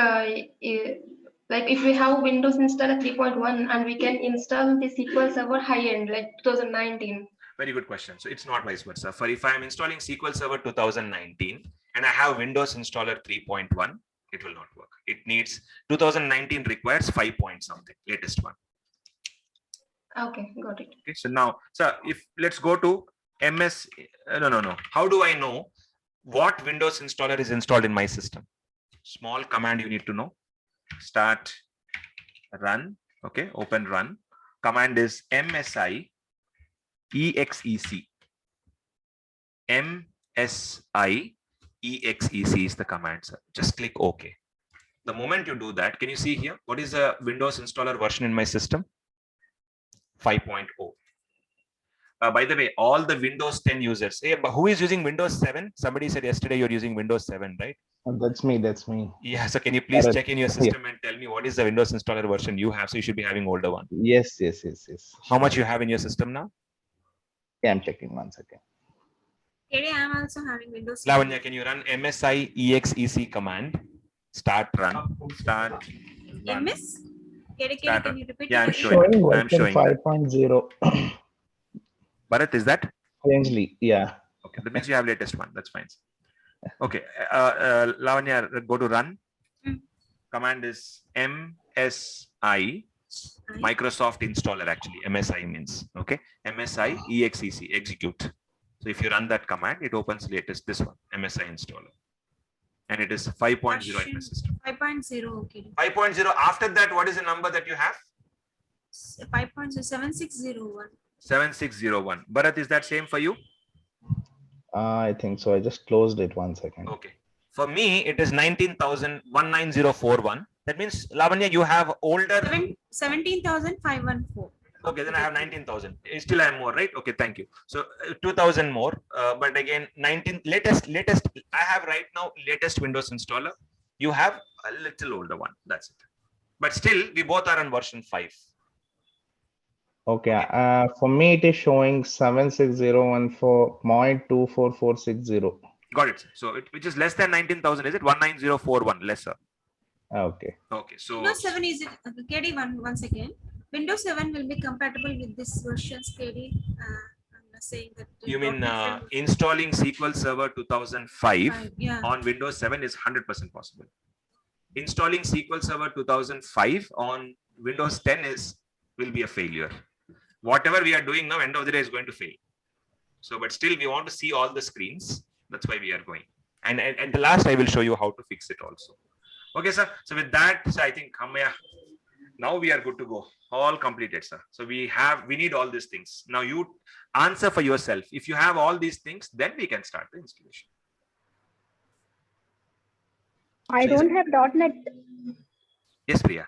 if we have Windows installer 3.1 and we can install the SQL Server high end like 2019. Very good question. So it's not vice versa. For if I am installing SQL Server 2019 and I have Windows installer 3.1, it will not work. It needs 2019 requires 5 point something, latest one. Okay, got it. Okay, so now, so if let's go to MS. No. How do I know what Windows installer is installed in my system? Small command you need to know. Start run. Okay, open run. Command is MSI EXEC. MSI EXEC is the command, sir. Just click OK. The moment you do that, can you see here? What is the Windows installer version in my system? 5.0. By the way, all the Windows 10 users, hey, but who is using Windows 7? Somebody said yesterday you're using Windows 7, right? That's me. That's me. Yeah. So can you please Correct. check in your system and tell me what is the Windows installer version you have? So you should be having older one. Yes. How much you have in your system now? Yeah, I'm checking 1 second. Today I am also having Windows. Lavanya, can you run MSI EXEC command? Start run. Start run. MS? Start Can run. you repeat? Yeah, I'm it? showing. I'm version showing. 5.0. Bharat, is that? Strangely, yeah. Okay, that means you have latest one. That's fine. Okay, Lavanya, go to run. Mm. Command is MSI Microsoft installer. Actually, MSI means okay. MSI EXEC execute. So if you run that command, it opens latest this one MSI installer, and it is 5.0 in the system. 5.0. Okay. 5.0. After that, what is the number that you have? 5.0 7601. 7601. Bharat, is that same for you? I think so. I just closed it 1 second. Okay. For me, it is 19,19041. That means, Lavanya, you have older. 17,514. Okay, then I have 19,000. Still, I am more, right? Okay, thank you. So 2,000 more. But again, latest. I have right now latest Windows installer. You have a little older one. That's it. But still, we both are on version 5. Okay. For me, it is showing 76014.24460. Got it. So which is less than 19,000, is it? 19041 lesser. Okay. Okay. So Windows 7 is it? KD, one second. Windows 7 will be compatible with this versions, KD. I'm saying that. you mean installing SQL Server 2005 Yeah. on Windows 7 is 100% possible. Installing SQL Server 2005 on Windows 10 will be a failure. Whatever we are doing now, end of the day is going to fail. So, but still we want to see all the screens. That's why we are going. And at the last, I will show you how to fix it also. Okay, sir. So with that, so I think now we are good to go. All completed, sir. So we need all these things. Now you answer for yourself. If you have all these things, then we can start the installation. I don't have .NET. Yes, Priya.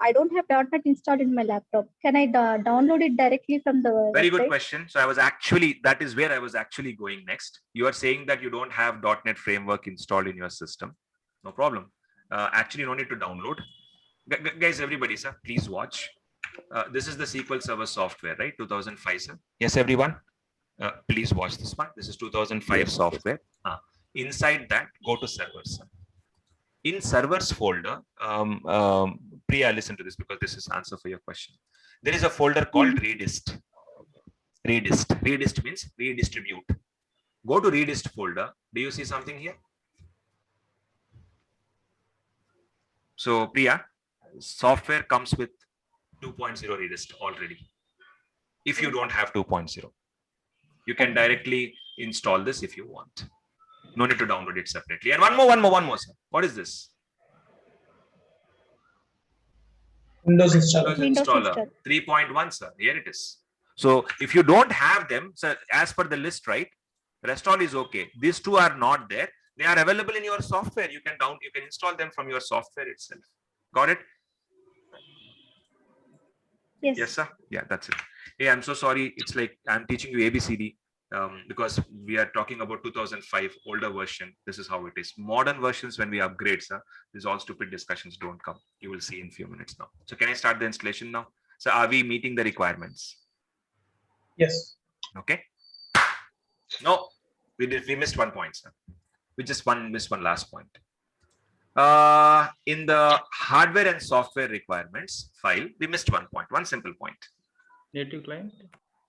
I don't have .NET installed in my laptop. Can I download it directly from the Very good website? question. So that is where I was actually going next. You are saying that you don't have .NET framework installed in your system. No problem. Actually, no need to download. Guys, everybody, sir, please watch. This is the SQL Server software, right? 2005, sir. Yes, everyone. Please watch this one. This is 2005 software. Inside that, go to servers. In servers folder, Priya, listen to this because this is answer for your question. There is a folder called Redist. Redist means redistribute. Go to Redist folder. Do you see something here? So Priya, software comes with 2.0 Redist already. If you don't have 2.0, you can directly install this if you want. No need to download it separately. And one more, sir. What is this? Windows installer. Windows Installer 3.1, sir. Here it is. So if you don't have them, sir, as per the list, right? Rest all is okay. These two are not there. They are available in your software. You can install them from your software itself. Got it? Yes. Yes, sir. Yeah, that's it. Hey, I'm so sorry. It's like I'm teaching you ABCD because we are talking about 2005 older version. This is how it is. Modern versions, when we upgrade, sir, these all stupid discussions don't come. You will see in a few minutes now. So can I start the installation now? So are we meeting the requirements? Yes. Okay. No, we missed 1 point, sir. We just missed one last point. In the hardware and software requirements file, we missed 1 point, one simple point. Native client.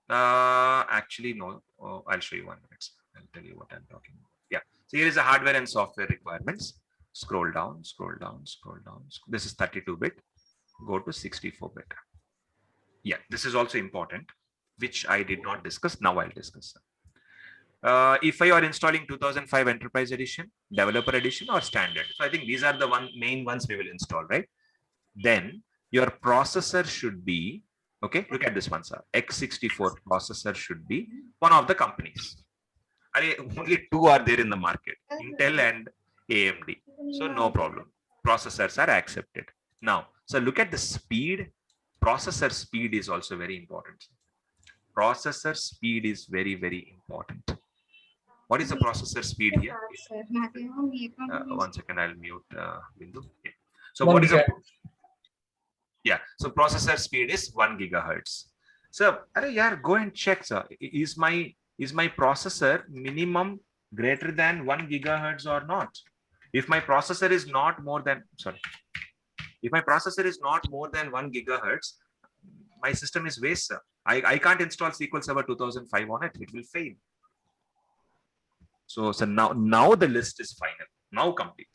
Actually, no. Oh, I'll show you 1 minute. I'll tell you what I'm talking about. Yeah. So here is the hardware and software requirements. Scroll down, scroll down, scroll down. This is 32-bit. Go to 64-bit. Yeah, this is also important, which I did not discuss. Now I'll discuss. If you are installing 2005 Enterprise Edition, Developer Edition, or Standard, so I think these are the main ones we will install, right? Then your processor should be, okay, look at this one, sir. x64 processor should be one of the companies. Only two are there in the market, Intel and AMD. So no problem. Processors are accepted. Now, so look at the speed. Processor speed is also very important. Processor speed is very, very important. What is the processor speed here? 1 second, I'll mute Bindu. Yeah. So what is the, yeah, so processor speed is 1 gigahertz. So go and check, sir. Is my processor minimum greater than 1 gigahertz or not? If my processor is not more than, if my processor is not more than 1 gigahertz, my system is waste, sir. I can't install SQL Server 2005 on it. It will fail. So now the list is final. Now complete.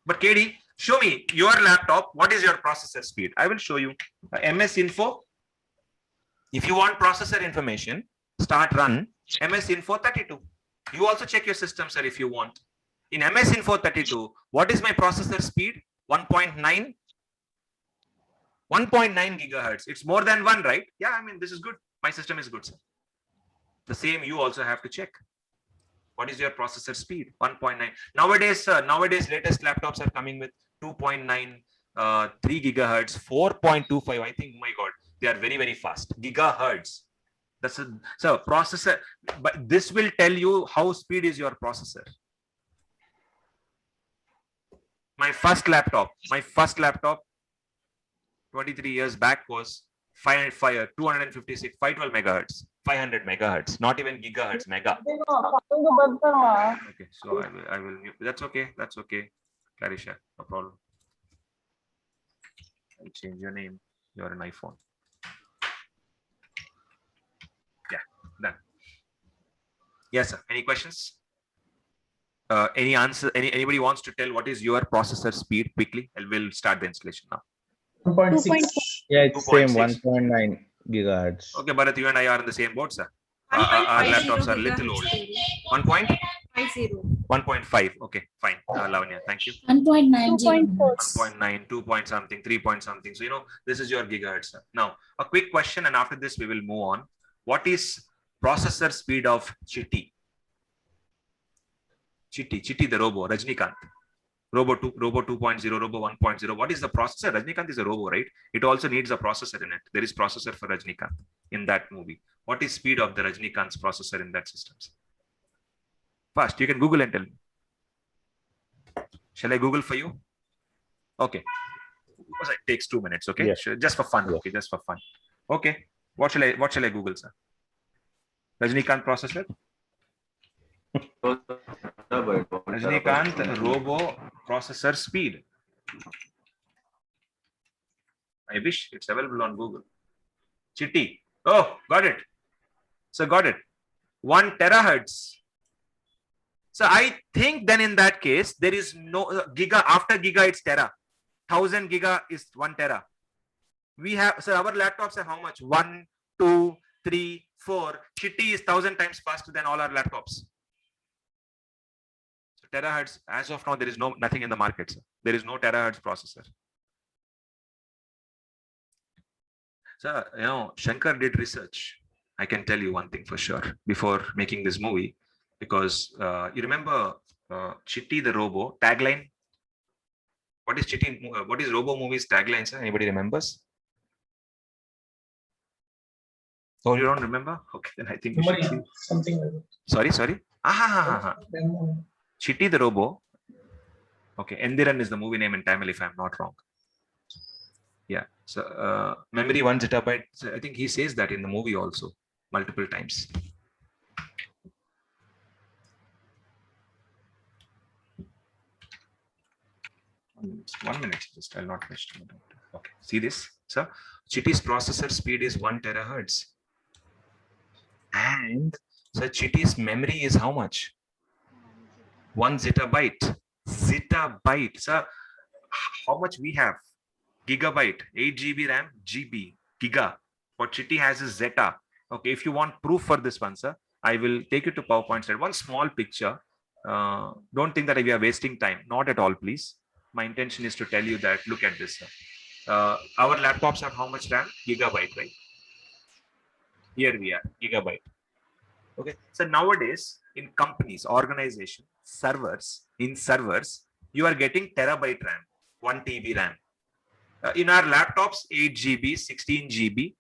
But KD, show me your laptop. What is your processor speed? I will show you. MS Info. If you want processor information, run MS Info 32. You also check your system, sir, if you want. In MS Info 32, what is my processor speed? 1.9. 1.9 gigahertz. It's more than 1, right? Yeah, I mean, this is good. My system is good, sir. The same you also have to check. What is your processor speed? 1.9. Nowadays, latest laptops are coming with 2.9, 3 gigahertz, 4.25. I think, oh my God, they are very, very fast. Gigahertz. That's a, so processor, but this will tell you how speed is your processor. My first laptop, 23 years back was 256, 512 megahertz, 500 megahertz, not even gigahertz, mega. Okay, so I will mute. That's okay. That's okay. Clarisha, no problem. I'll change your name. You're an iPhone. Yeah, done. Yes, sir. Any questions? Any answer? Anybody wants to tell what is your processor speed quickly? And we'll start the installation now. 2.6. Yeah, it's 2.6. same 1.9 gigahertz. Okay, Bharat, you and I are in the same boat, sir. 1.50 Our laptops are little old. 1.50. 1.5. Okay, fine. Lavanya, thank you. 2.4. 1.9, 2 point something, 3 point something. So, you know, this is your gigahertz, sir. Now, a quick question, and after this, we will move on. What is processor speed of Chitti? Chitti, the robo, Rajnikant. Robo 2.0, Robo 1.0. What is the processor? Rajnikant is a robo, right? It also needs a processor in it. There is processor for Rajnikant in that movie. What is speed of the Rajnikant's processor in that system? Fast, you can Google and tell me. Shall I Google for you? Okay. It takes 2 minutes, okay? Yeah. Sure. Just for fun, Yeah. okay, just for fun. Okay. What shall I Google, sir? Rajnikant processor? Rajnikant robo processor speed. I wish it's available on Google. Chitty. Oh, got it. So got it. 1 terahertz. So I think then in that case, there is no giga. After giga, it's tera. 1000 giga is 1 tera. We have, so our laptops are how much? 1, 2, 3, 4. Chitty is 1000 times faster than all our laptops. So terahertz, as of now, there is nothing in the market. Sir. There is no terahertz processor. So, you know, Shankar did research. I can tell you one thing for sure before making this movie, because you remember Chitty the Robo tagline. What is Chitty? What is Robo movie's tagline, sir? Anybody remembers? Oh, you don't remember? Okay, then I think you should see. Something like that. Sorry. Chitty the Robo. Okay, Endiran is the movie name in Tamil, if I'm not wrong. Yeah. So memory 1 zettabyte. So I think he says that in the movie also multiple times. One minute, just I'll not finish. Okay, see this, sir. Chitty's processor speed is 1 terahertz, and so Chitty's memory is how much? 1 zettabyte. Zettabyte. So how much we have? Gigabyte. 8 GB RAM. GB. Giga. What Chitty has is zetta. Okay, if you want proof for this one, sir, I will take you to PowerPoint slide. One small picture. Don't think that we are wasting time. Not at all, please. My intention is to tell you that, look at this, sir. Our laptops have how much RAM? Gigabyte, right? Here we are, gigabyte. Okay, so nowadays in companies, organizations, servers, you are getting terabyte RAM, 1 TB RAM. In our laptops, 8 GB, 16 GB.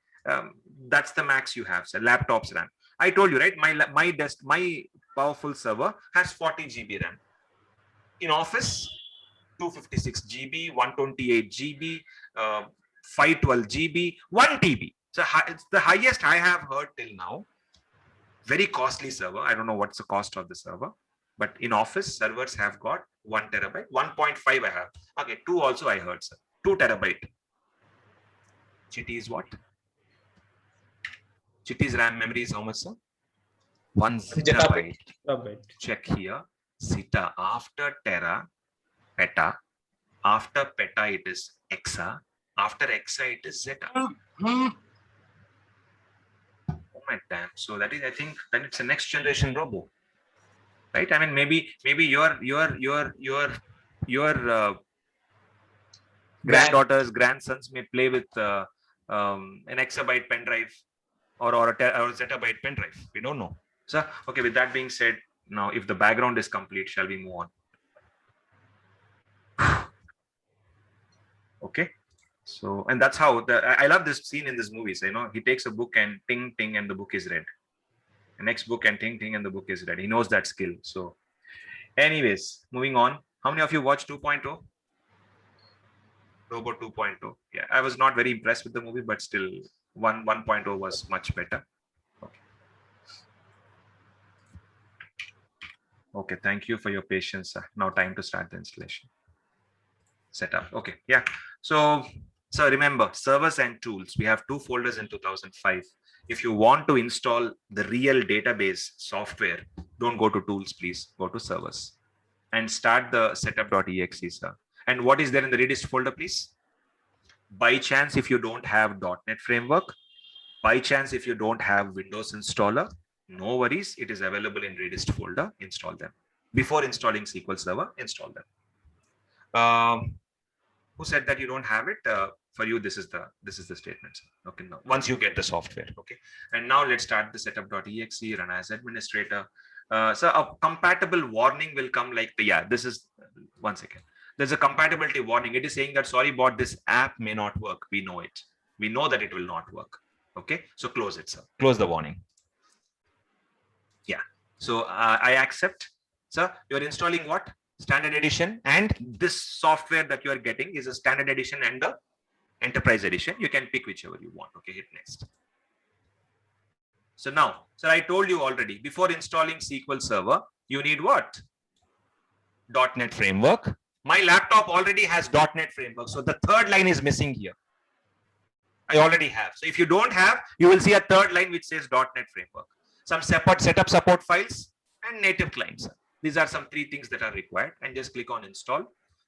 That's the max you have, sir. Laptops RAM. I told you, right? My powerful server has 40 GB RAM. In Office, 256 GB, 128 GB, 512 GB, 1 TB. So it's the highest I have heard till now. Very costly server. I don't know what's the cost of the server, but in Office, servers have got 1 terabyte, 1.5 I have. Okay, 2 also I heard, sir. 2 terabyte. Chitty is what? Chitty's RAM memory is how much, sir? 1 zettabyte. Check here. Zeta after tera, peta. After peta, it is exa. After exa, it is zeta. Oh my damn! So that is, I think, that it's a next generation robo, right? I mean, maybe your granddaughters, grandsons may play with an exabyte pen drive or a zettabyte pen drive. We don't know. So, okay. With that being said, now if the background is complete, shall we move on? Okay. So, and that's how I love this scene in this movie. So, you know, he takes a book and ting ting, and the book is read. The next book and ting ting, and the book is read. He knows that skill. So, anyways, moving on. How many of you watched 2.0? Robo 2.0. Yeah, I was not very impressed with the movie, but still 1.0 was much better. Okay. Okay, thank you for your patience. Now time to start the installation. Setup. Okay, yeah. So remember, servers and tools. We have 2 folders in 2005. If you want to install the real database software, don't go to tools, please. Go to servers and start the setup.exe, sir. And what is there in the Redist folder, please? By chance, if you don't have .NET Framework, by chance, if you don't have Windows installer, no worries. It is available in Redist folder. Install them. Before installing SQL Server, install them. Who said that you don't have it? For you, this is the statement. Okay, now once you get the software, okay. And now let's start the setup.exe, run as administrator. So a compatible warning will come like this is 1 second. There's a compatibility warning. It is saying that sorry bot, this app may not work. We know it. We know that it will not work. Okay, so close it, sir. Close the warning. Yeah. So I accept. Sir, you're installing what? Standard edition, and this software that you are getting is a standard edition and the enterprise edition. You can pick whichever you want. Okay, hit next. So now, sir, I told you already, before installing SQL Server, you need what? .NET Framework. My laptop already has .NET Framework. So the third line is missing here. I already have. So if you don't have, you will see a third line which says .NET Framework. Some setup support files and native clients. These are some 3 things that are required, and just click on install.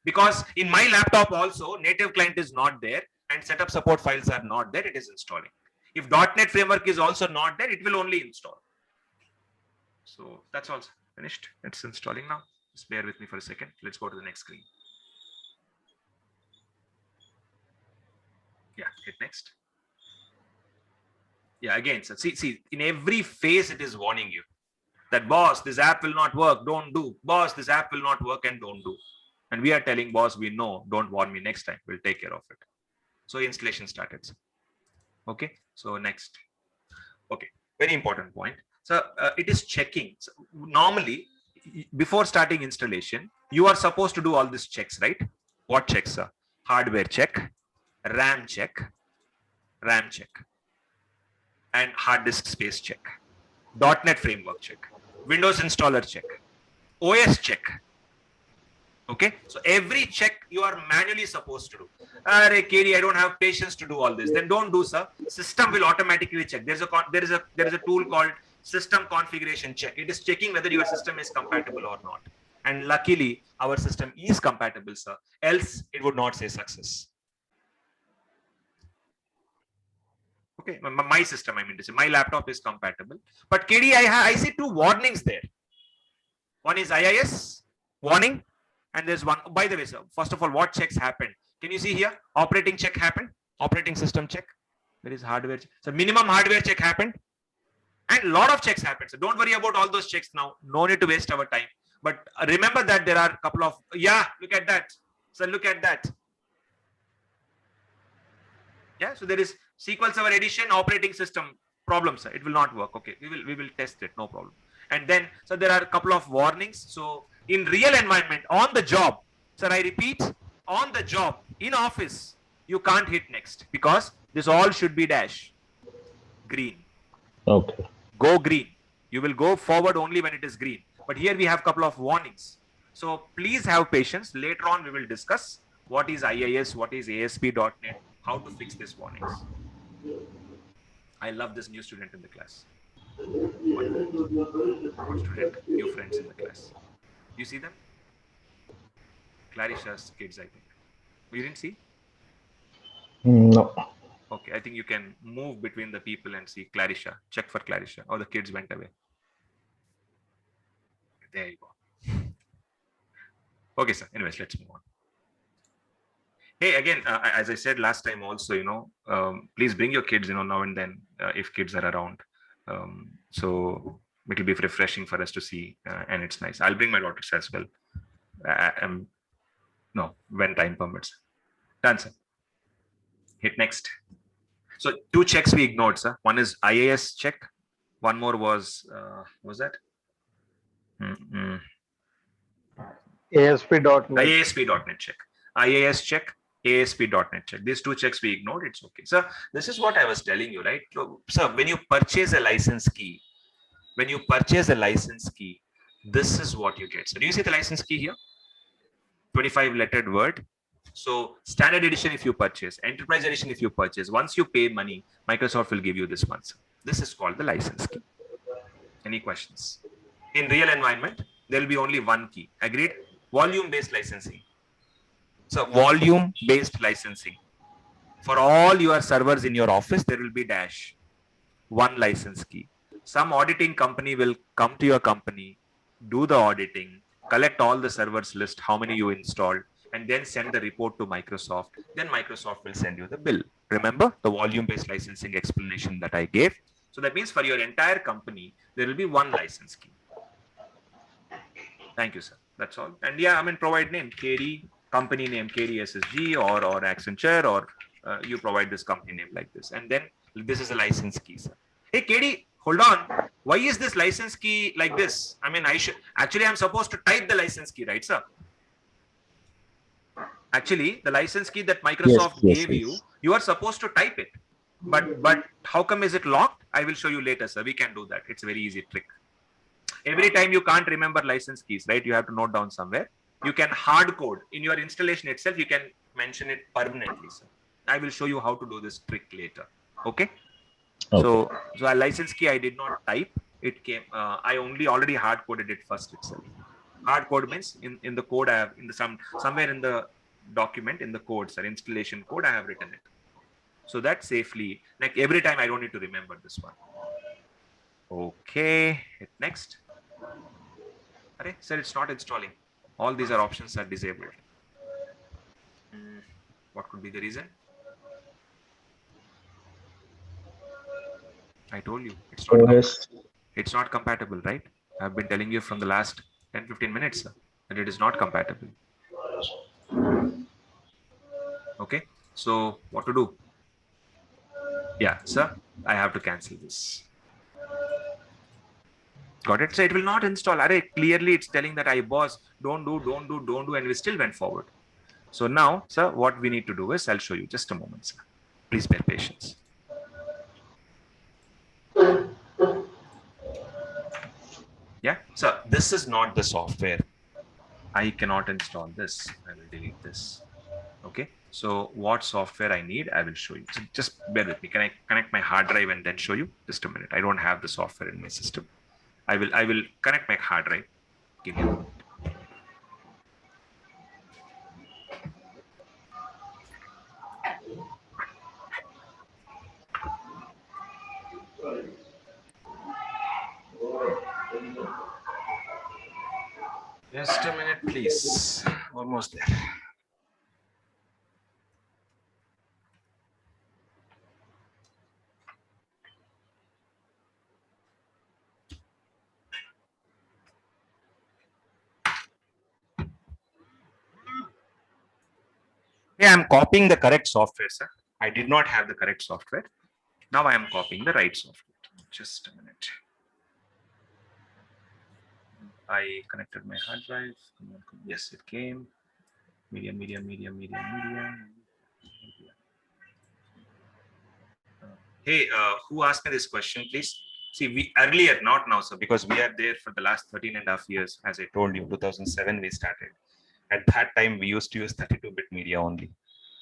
Because in my laptop also, native client is not there and setup support files are not there, it is installing. If .NET Framework is also not there, it will only install. So that's also finished. It's installing now. Just bear with me for a second. Let's go to the next screen. Yeah, hit next. Yeah, again, so see, in every phase it is warning you that boss, this app will not work, don't do. Boss, this app will not work and don't do. And we are telling boss, we know, don't warn me next time, we'll take care of it. So installation started. Okay, so next. Okay, very important point. So it is checking. So normally, before starting installation, you are supposed to do all these checks, right? What checks, sir? Hardware check, RAM check, and hard disk space check, .NET Framework check, Windows installer check, OS check. Okay, so every check you are manually supposed to do. KD, I don't have patience to do all this. Then don't do, sir. System will automatically check. There is a tool called system configuration check. It is checking whether your system is compatible or not. And luckily, our system is compatible, sir. Else, it would not say success. Okay, my system, I mean to say, my laptop is compatible. But KD, I see 2 warnings there. One is IIS warning, and there's one. By the way, sir, first of all, what checks happened? Can you see here? Operating check happened. Operating system check. There is hardware. So minimum hardware check happened, and a lot of checks happened. So don't worry about all those checks now. No need to waste our time. But remember that there are a couple of, yeah, look at that. So look at that. Yeah, so there is SQL Server Edition operating system problem, sir. It will not work. Okay, we will test it, no problem. And then, so there are a couple of warnings. So in real environment, on the job, sir, I repeat, on the job, in office, you can't hit next because this all should be dash green. Okay. Go green. You will go forward only when it is green. But here we have a couple of warnings. So please have patience. Later on, we will discuss what is IIS, what is ASP.NET, how to fix these warnings. I love this new student in the class. One student, new friends in the class. You see them? Clarisha's kids, I think. You didn't see? No. Okay, I think you can move between the people and see Clarisha. Check for Clarisha. Oh, the kids went away. There you go. Okay, sir. Anyways, let's move on. Hey, again, as I said last time also, please bring your kids, now and then, if kids are around. So it will be refreshing for us to see, and it's nice. I'll bring my daughters as well. No, when time permits. Done, sir. Hit next. So 2 checks we ignored, sir. One is IIS check. One more was that? ASP.NET. ASP.NET check. IIS check. ASP.NET check. These 2 checks we ignored. It's okay. So this is what I was telling you, right? So when you purchase a license key, this is what you get. So do you see the license key here? 25 lettered word. So standard edition if you purchase, enterprise edition if you purchase, once you pay money, Microsoft will give you this one. This is called the license key. Any questions? In real environment, there will be only one key. Agreed? Volume-based licensing. So volume-based licensing. For all your servers in your office, there will be dash. One license key. Some auditing company will come to your company, do the auditing, collect all the servers list, how many you installed, and then send the report to Microsoft. Then Microsoft will send you the bill. Remember the volume-based licensing explanation that I gave? So that means for your entire company, there will be one license key. Thank you, sir. That's all. And yeah, provide name, KD, company name, KDSSG or Accenture, or you provide this company name like this. And then this is a license key, sir. Hey, KD, hold on. Why is this license key like this? I'm supposed to type the license key, right, sir? Actually, the license key that Microsoft gave you, you are supposed to type it. But how come is it locked? I will show you later, sir. We can do that. It's a very easy trick. Every time you can't remember license keys, right? You have to note down somewhere. You can hard code in your installation itself. You can mention it permanently, sir. I will show you how to do this trick later. Okay. Okay. So a license key I did not type. It came. I already hard coded it first itself. Hard code means in the code I have somewhere in the document in the code, sir, installation code I have written it. So that safely, like every time I don't need to remember this one. Okay. Hit next. Array, sir, it's not installing. All these are options are disabled. What could be the reason? I told you it's not compatible, right? I've been telling you from the last 10-15 minutes that it is not compatible. Okay, so what to do? Yeah, sir, I have to cancel this. Got it? So it will not install. Array, clearly it's telling that boss, don't do, and we still went forward. So now, sir, what we need to do is I'll show you. Just a moment, sir. Please bear patience. Yeah, so this is not the software. I cannot install this. I will delete this. Okay, so what software I need, I will show you. So just bear with me. Can I connect my hard drive and then show you? Just a minute. I don't have the software in my system. I will connect my hard drive. Give me a moment. Just a minute, please. Almost there. Yeah, I'm copying the correct software, sir. I did not have the correct software. Now I am copying the right software. Just a minute. I connected my hard drive. Yes, it came. Media. Hey, who asked me this question, please? See, we earlier, not now, sir, because we are there for the last 13.5 years. As I told you, 2007 we started. At that time, we used to use 32-bit media only.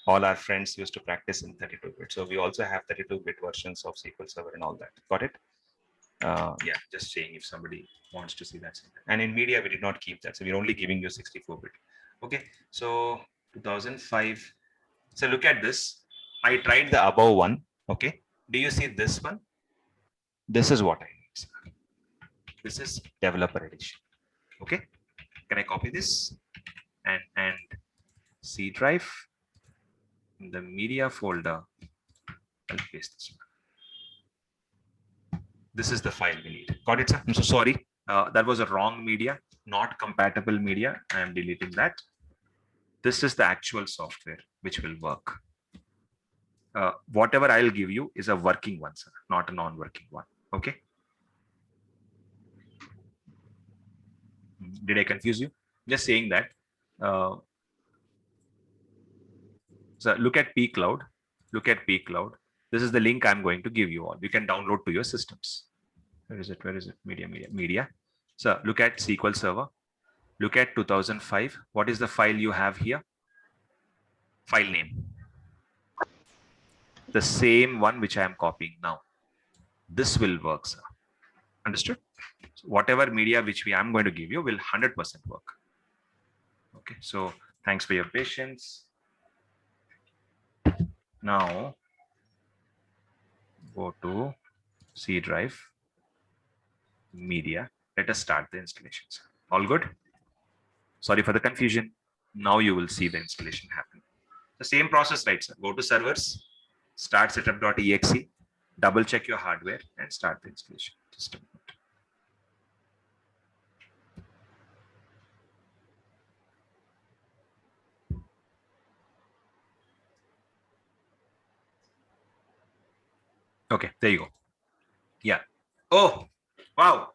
All our friends used to practice in 32-bit. So we also have 32-bit versions of SQL Server and all that. Got it? Yeah, just saying if somebody wants to see that. And in media, we did not keep that. So we're only giving you 64-bit. Okay, so 2005. So look at this. I tried the above one. Okay, do you see this one? This is what I need. This is developer edition. Okay, can I copy this and C drive in the media folder? I'll paste this one. This is the file we need. Got it, sir? I'm so sorry. That was a wrong media, not compatible media. I am deleting that. This is the actual software which will work. Whatever I'll give you is a working one, sir, not a non-working one. Okay. Did I confuse you? Just saying that. So look at pCloud. Look at pCloud. This is the link I'm going to give you all. You can download to your systems. Where is it? Where is it? Media. So look at SQL Server. Look at 2005. What is the file you have here? File name. The same one which I am copying now. This will work, sir. Understood? So whatever media which I'm going to give you will 100% work. Okay, so thanks for your patience. Now go to C drive, media. Let us start the installations. All good? Sorry for the confusion. Now you will see the installation happen. The same process, right, sir? Go to servers, start setup.exe, double check your hardware and start the installation. Just a minute. Okay, there you go. Yeah. Oh, wow.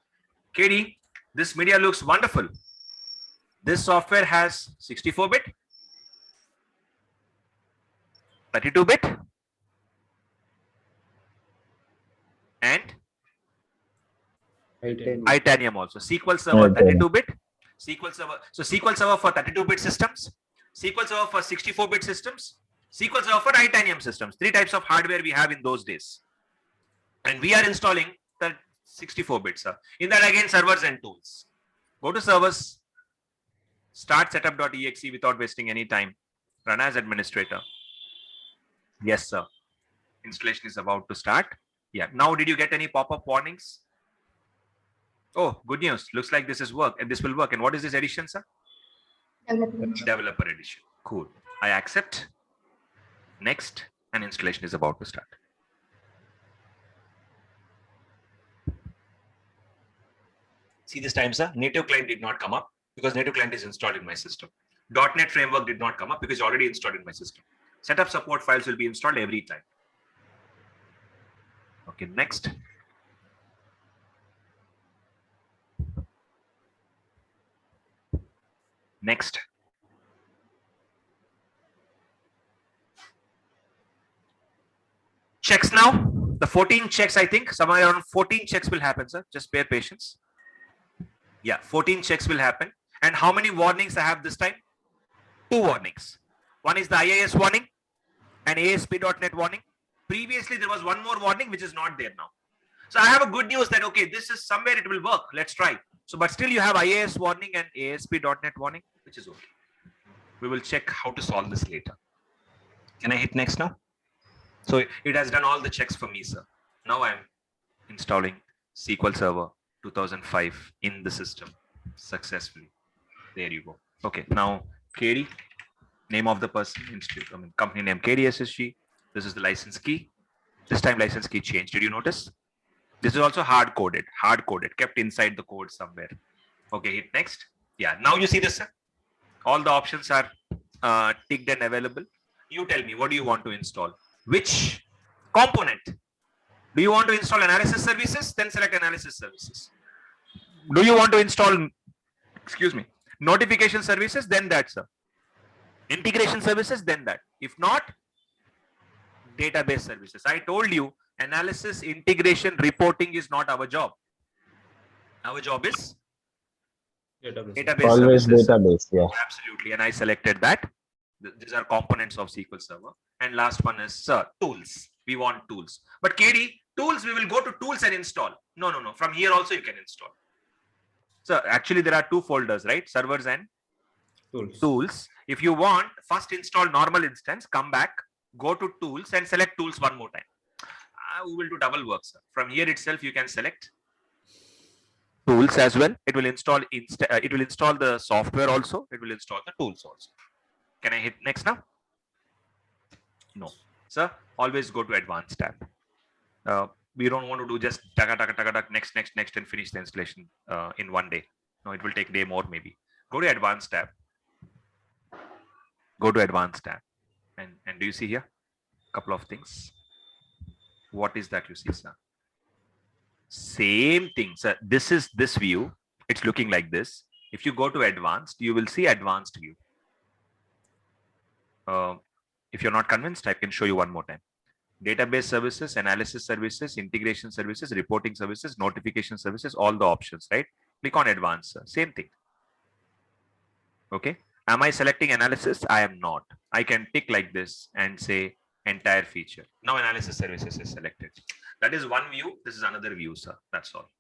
Katie, this media looks wonderful. This software has 64-bit, 32-bit, and Itanium also. SQL Server 32-bit, SQL Server. So SQL Server for 32-bit systems, SQL Server for 64-bit systems, SQL Server for Titanium systems. 3 types of hardware we have in those days. And we are installing the 64 bits. In that again, servers and tools. Go to servers, start setup.exe without wasting any time. Run as administrator. Yes, sir. Installation is about to start. Yeah. Now, did you get any pop-up warnings? Oh, good news. Looks like this is work and this will work. And what is this edition, sir? Developer edition. Cool. I accept. Next, and installation is about to start. See this time, sir? Native client did not come up because native client is installed in my system. .NET framework did not come up because already installed in my system. Setup support files will be installed every time. Okay, next. Next. Checks now. The 14 checks, I think, somewhere around 14 checks will happen, sir. Just bear patience. Yeah, 14 checks will happen. And how many warnings I have this time? 2 warnings. One is the IIS warning and ASP.NET warning. Previously, there was one more warning which is not there now. So I have a good news that, okay, this is somewhere it will work. Let's try. So, but still you have IIS warning and ASP.NET warning, which is okay. We will check how to solve this later. Can I hit next now? So it has done all the checks for me, sir. Now I'm installing SQL Server 2005 in the system successfully. There you go. Okay, now KD, name of the person, company name KDSSG. This is the license key. This time license key changed. Did you notice? This is also hard coded, kept inside the code somewhere. Okay, hit next. Yeah, now you see this, sir. All the options are ticked and available. You tell me, what do you want to install? Which component? Do you want to install analysis services? Then select analysis services. Do you want to install, excuse me, notification services? Then that, sir. Integration services? Then that. If not, database services. I told you, analysis, integration, reporting is not our job. Our job is database Always services. database, yeah. Absolutely, and I selected that. These are components of SQL Server. And last one is tools. We want tools. But KD, tools, we will go to tools and install. No. From here also you can install. So actually there are 2 folders, right? Servers and tools. If you want, first install normal instance, come back, go to tools and select tools one more time. We will do double work, sir. From here itself, you can select tools as well. It will install the software also. It will install the tools also. Can I hit next now? No, sir. Always go to advanced tab. We don't want to do just next and finish the installation in one day. No, it will take a day more maybe. Go to advanced tab. Go to advanced tab. And do you see here? Couple of things. What is that you see, sir? Same thing, sir. This is this view. It's looking like this. If you go to advanced, you will see advanced view. If you're not convinced, I can show you one more time. Database services, analysis services, integration services, reporting services, notification services, all the options, right? Click on advanced, sir. Same thing. Okay. Am I selecting analysis? I am not. I can tick like this and say entire feature. Now analysis services is selected. That is one view. This is another view, sir. That's all.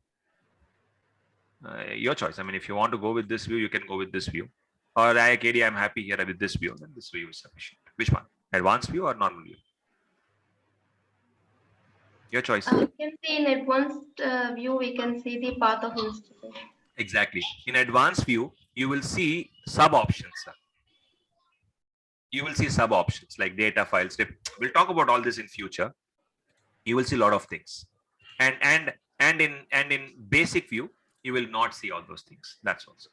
Your choice. I mean, if you want to go with this view, you can go with this view. Or KD, I'm happy here with this view. Then this view is sufficient. Which one? Advanced view or normal view? Your choice. You can see in advanced view, we can see the path of installation. Exactly. In advanced view, you will see sub options, sir. You will see sub options like data files. We'll talk about all this in future. You will see a lot of things. And in basic view, you will not see all those things. That's also.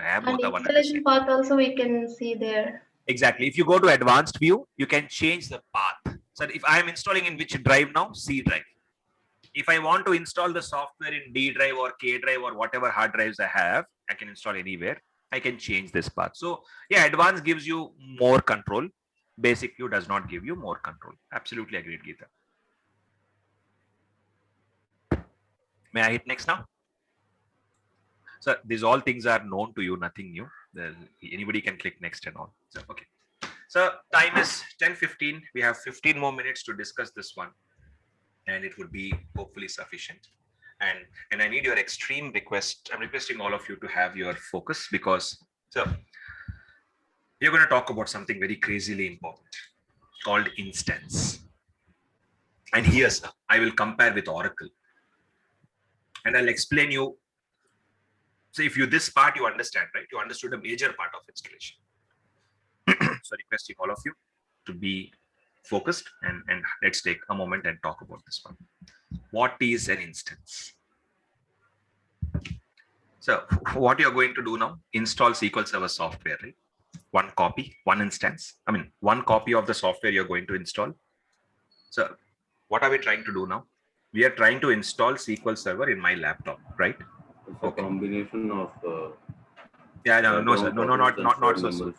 And installation path also we can see there. Exactly. If you go to advanced view, you can change the path. So if I am installing in which drive now, C drive. If I want to install the software in D drive or K drive or whatever hard drives I have, I can install anywhere. I can change this path. So yeah, advanced gives you more control. Basic view does not give you more control. Absolutely agreed, Geeta. May I hit next now? So these all things are known to you, nothing new. Anybody can click next and all. So, okay. So time is 10:15. We have 15 more minutes to discuss this one, and it would be hopefully sufficient. And I need your extreme request. I'm requesting all of you to have your focus, because so we're going to talk about something very crazily important called instance. And here, sir, I will compare with Oracle, and I'll explain you. So if you this part you understand, right? You understood a major part of installation. So requesting all of you to be focused, and let's take a moment and talk about this one. What is an instance? So what you're going to do now, install SQL Server software, right? One copy, one instance. I mean, one copy of the software you're going to install. So what are we trying to do now? We are trying to install SQL Server in my laptop, right? It's a combination of yeah, no, sir. No, not so.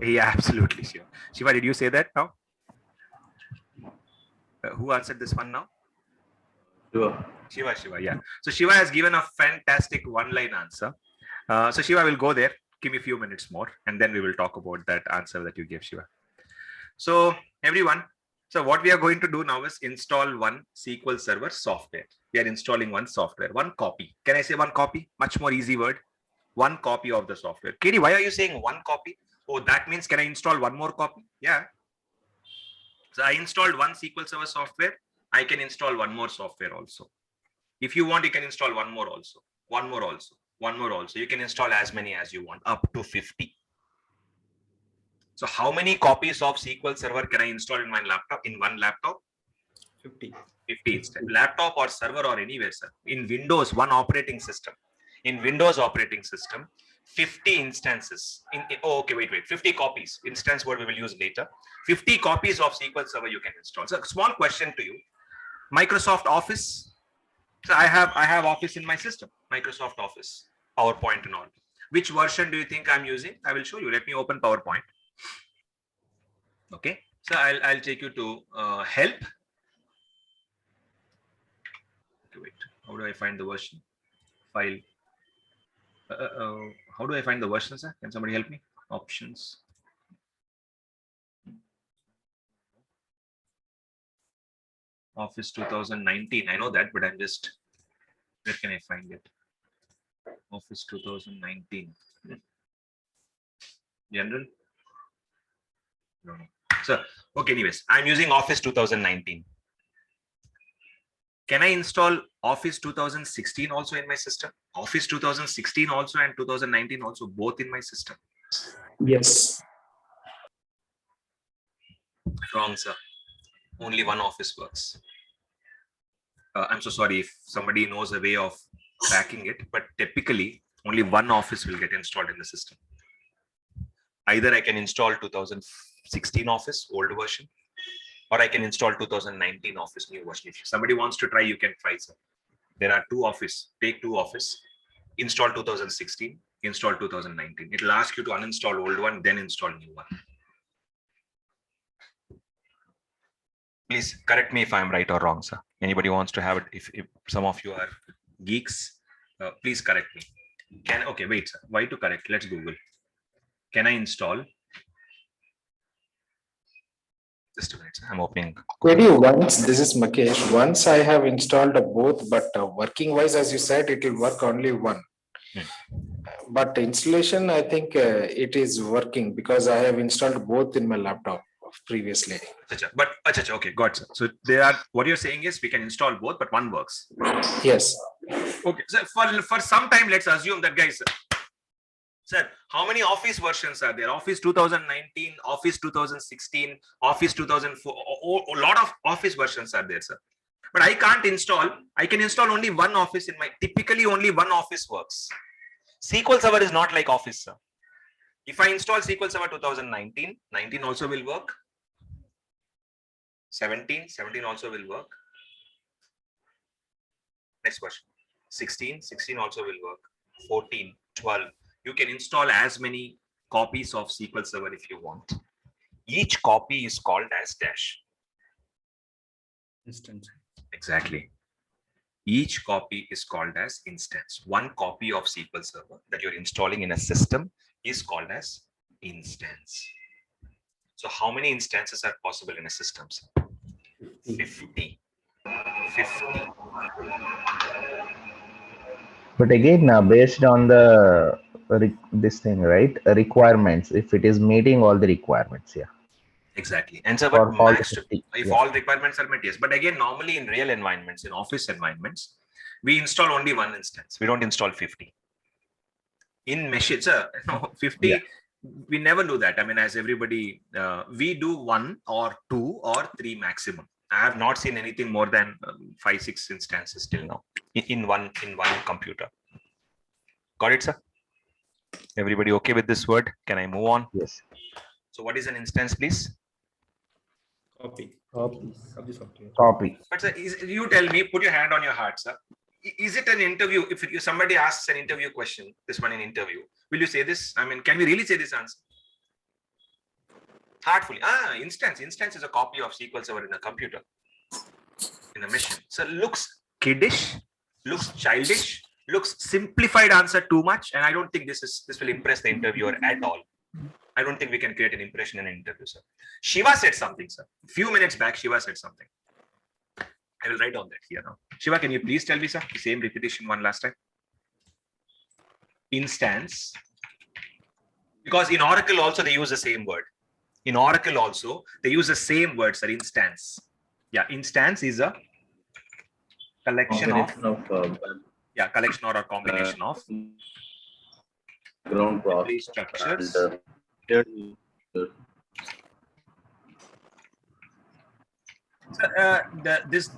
Yeah, absolutely, Shiva. Shiva, did you say that now? Who answered this one now? Shiva, yeah. So Shiva has given a fantastic one-line answer. So Shiva will go there. Give me a few minutes more, and then we will talk about that answer that you gave, Shiva. So everyone, so what we are going to do now is install one SQL Server software. We are installing one software, one copy. Can I say one copy? Much more easy word. One copy of the software. Katie, why are you saying one copy? Oh, that means can I install one more copy? Yeah. So I installed one SQL Server software. I can install one more software also. If you want, you can install one more also. One more also. One more also. You can install as many as you want, up to 50. So how many copies of SQL Server can I install in my laptop? In one laptop? 50. 50 instead. Laptop or server or anywhere, sir. In Windows, one operating system. In Windows operating system, 50 instances. Oh, okay, wait. 50 copies. Instance word we will use later. 50 copies of SQL Server you can install. So, small question to you. Microsoft Office. So I have Office in my system. Microsoft Office, PowerPoint and all. Which version do you think I'm using? I will show you. Let me open PowerPoint. Okay. So I'll take you to help. Okay, wait. How do I find the version? File. How do I find the version, sir? Can somebody help me? Options. Office 2019. I know that, but I'm just, where can I find it? Office 2019. General? No. So, okay, anyways, I'm using Office 2019. Can I install Office 2016 also in my system? Office 2016 also and 2019 also, both in my system? Yes. Wrong, sir. Only one Office works. I'm so sorry if somebody knows a way of cracking it, but typically only one Office will get installed in the system. Either I can install 2016 Office, old version, or I can install 2019 Office, new version. If somebody wants to try, you can try, sir. There are two Office. Take two Office, install 2016, install 2019. It will ask you to uninstall old one, then install new one. Please correct me if I'm right or wrong, sir. Anybody wants to have it? If some of you are geeks, please correct me. Okay, wait, sir. Why to correct? Let's Google. Can I install? Just a minute, sir. I'm opening. This is Makesh. Once I have installed both, but working wise, as you said, it will work only one. But installation, I think it is working because I have installed both in my laptop previously. But okay, got it. So there are, what you're saying is we can install both, but one works. Yes. Okay, so for some time, let's assume that, guys, sir, how many Office versions are there? Office 2019, Office 2016, Office 2004, a lot of Office versions are there, sir. But I can't install, I can install only one Office in my, typically only one Office works. SQL Server is not like Office, sir. If I install SQL Server 2019, 19 also will work. 17 also will work. Next version. 16 also will work. 14, 12. You can install as many copies of SQL Server if you want. Each copy is called as dash. Instance. Exactly. Each copy is called as instance. One copy of SQL Server that you're installing in a system is called as instance. So how many instances are possible in a system? 50. 50. But again, based on the this thing, right? Requirements. If it is meeting all the requirements, yeah. Exactly. And so, For but all max 50, if yeah. all requirements are met, yes. But again, normally in real environments, in office environments, we install only one instance. We don't install 50. In machines, 50. Yeah. We never do that. I mean, as everybody, we do 1 or 2 or 3 maximum. I have not seen anything more than 5, 6 instances till now in one computer. Got it, sir? Everybody okay with this word? Can I move on? Yes. So what is an instance, please? Copy. Copy. Of the software. Copy. But sir, you tell me, put your hand on your heart, sir. Is it an interview? If somebody asks an interview question, this one in interview, will you say this? I mean, can we really say this answer? Heartfully. Instance. Instance is a copy of SQL Server in a computer, in a machine. So looks kiddish, looks childish, looks simplified answer too much, and I don't think this will impress the interviewer at all. I don't think we can create an impression in an interview, sir. Shiva said something, sir. A few minutes back, Shiva said something. I will write on that here now. Shiva, can you please tell me, sir, the same repetition one last time? Instance. Because in Oracle also they use the same word. In Oracle also they use the same word, sir. Instance. Yeah, instance is a collection of collection or a combination of ground memory process structures. and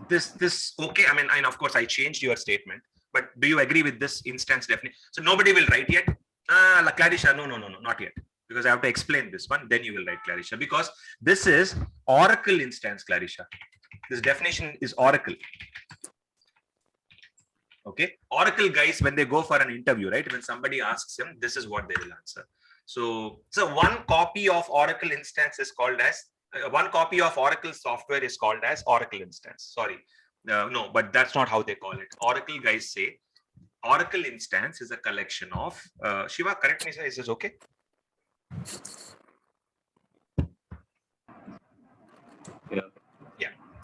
This okay. I mean, of course I changed your statement, but do you agree with this instance definition? So nobody will write yet. Clarisha, no, not yet, because I have to explain this one. Then you will write, Clarisha, because this is Oracle instance, Clarisha. This definition is Oracle. Okay, Oracle guys, when they go for an interview, right? When somebody asks them, this is what they will answer. So one copy of Oracle instance is called as one copy of Oracle software is called as Oracle instance. Sorry, no, but that's not how they call it. Oracle guys say Oracle instance is a collection of. Shiva, correct me, sir. Is this okay? Yeah.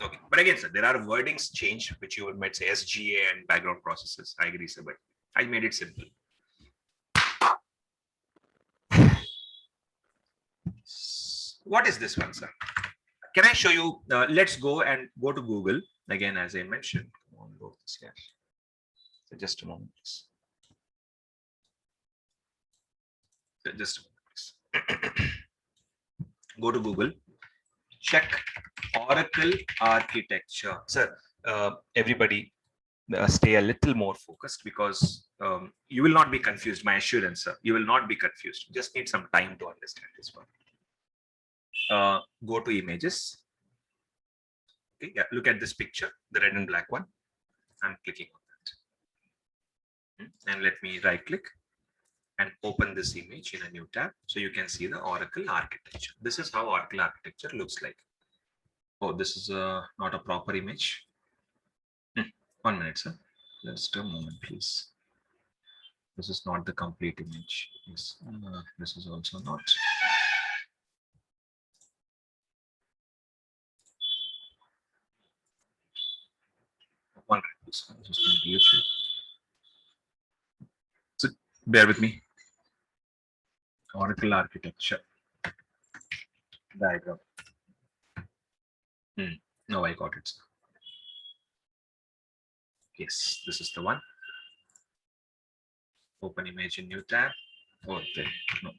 Okay. But again, sir, there are wordings change, which you might say SGA and background processes. I agree, sir, but I made it simple. What is this one, sir? Can I show you? Let's go to Google again, as I mentioned. Come on, go this here. So just a moment, please. So just a moment, please. Go to Google. Check Oracle architecture, sir. Everybody, stay a little more focused, because you will not be confused. My assurance, sir, you will not be confused. Just need some time to understand this one. Go to images. Okay, yeah, look at this picture, the red and black one. I'm clicking on that. And let me right click and open this image in a new tab, so you can see the Oracle architecture. This is how Oracle architecture looks like. Oh, this is not a proper image. 1 minute, sir. Just a moment, please. This is not the complete image. Yes, this is also not. One minute, please. I'm just going to use it. So bear with me. Oracle architecture diagram. No, I got it, sir. Yes, this is the one. Open image in new tab. Oh, there. No.